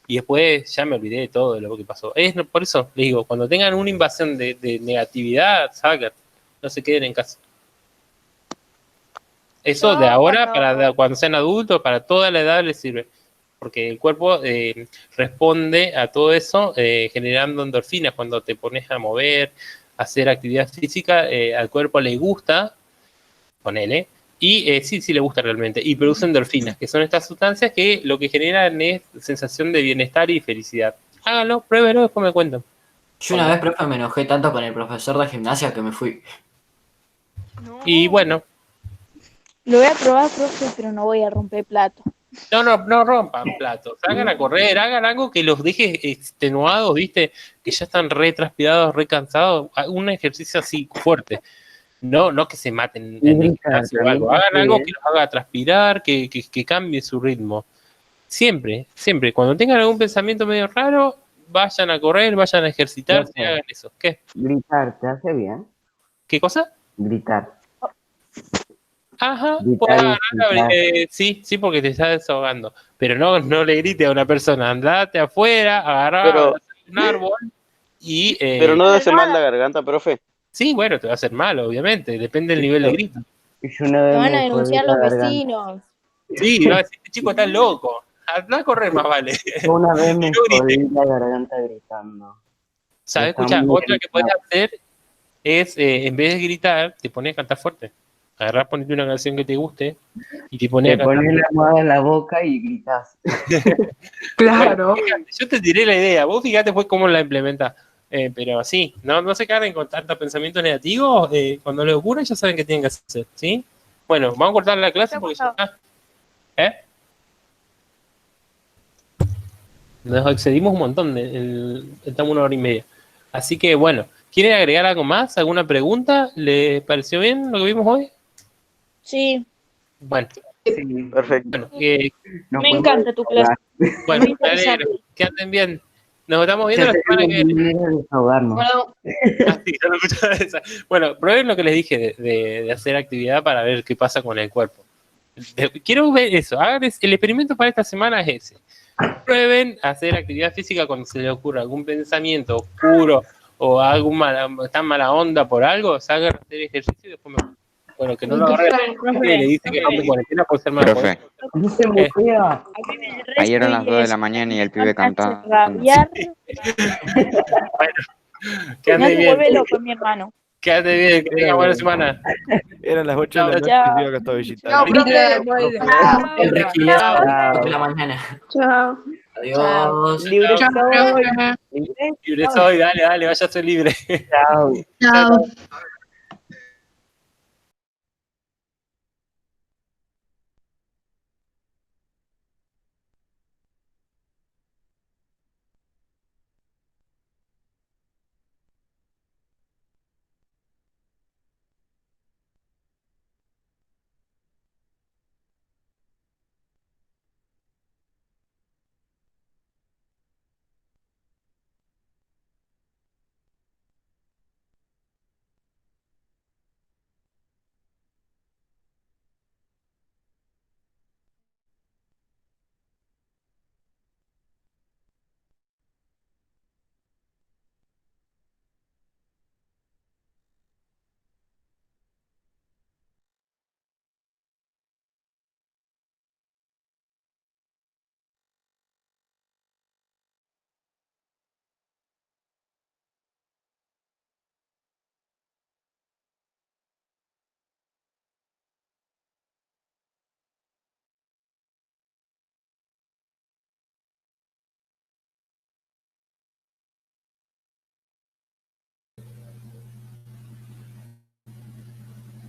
y después ya me olvidé de todo de lo que pasó. Por eso les digo, cuando tengan una invasión de negatividad, salgan, no se queden en casa. Eso de ahora, para cuando sean adultos, para toda la edad les sirve. Porque el cuerpo responde a todo eso generando endorfinas. Cuando te pones a mover, a hacer actividad física, al cuerpo le gusta, ponele, y sí le gusta realmente, y produce endorfinas, que son estas sustancias que lo que generan es sensación de bienestar y felicidad. Háganlo, pruébenlo, después me cuentan. Yo una vez, profe, me enojé tanto con el profesor de gimnasia que me fui. Y bueno. Lo voy a probar, profe, pero no voy a romper plato. No rompan platos, salgan a correr, hagan algo que los deje extenuados, viste, que ya están re transpirados, re cansados, un ejercicio así fuerte, no que se maten en el gimnasio o algo, hagan algo que los haga transpirar, que cambie su ritmo, siempre, cuando tengan algún pensamiento medio raro, vayan a correr, vayan a ejercitarse, hagan eso. ¿Qué? Gritar, ¿te hace bien? ¿Qué cosa? Gritar. Ajá, sí, porque te estás desahogando. Pero no le grite a una persona, andate afuera, agarrá un árbol y... pero no te hace mal la garganta, profe. Sí, bueno, te va a hacer mal, obviamente, depende del nivel de grito. Te van a denunciar los vecinos. Sí, va a decir, este chico está loco, anda a correr más vale. Una vez me jodí la garganta gritando. ¿Sabes? Escucha, otra que puedes hacer es, en vez de gritar, te pones a cantar fuerte. Agarrás, ponete una canción que te guste y te pones la almohada en la boca y gritas. Claro. Bueno, fíjate, yo te tiré la idea, vos fíjate después cómo la implementás. Pero sí, no se carguen con tantos pensamientos negativos. Cuando les ocurra ya saben qué tienen que hacer, ¿sí? Bueno, vamos a cortar la clase porque ya está. Nos excedimos un montón, estamos 1 hora y media. Así que bueno, ¿quieren agregar algo más? ¿Alguna pregunta? ¿Les pareció bien lo que vimos hoy? Sí. Bueno. Sí, perfecto. Bueno, me encanta tu clase. Bueno, que anden bien. Nos estamos viendo la semana que viene. Bueno, prueben lo que les dije de hacer actividad para ver qué pasa con el cuerpo. Quiero ver eso. Hagan el experimento para esta semana es ese. Prueben hacer actividad física cuando se les ocurra algún pensamiento oscuro o tan mala onda por algo, salgan a hacer ejercicio y después me... Bueno, que no lo agarre y le dice que está en cuarentena por ser malo. Profe, No se mutea. ayer eran las 2 de la mañana y el pibe cantando. Rabiar. Quédate Me bien. vuelve loco mi hermano. Quédate bien, que tenga buena semana. Eran las 8 de la noche Chao. y yo acá estaba visitando. Chao, profe. El requilado de la mañana. Chao. Adiós. Libre Chao, soy. profe. Libre soy, dale, vaya a ser libre. Chao. Chao.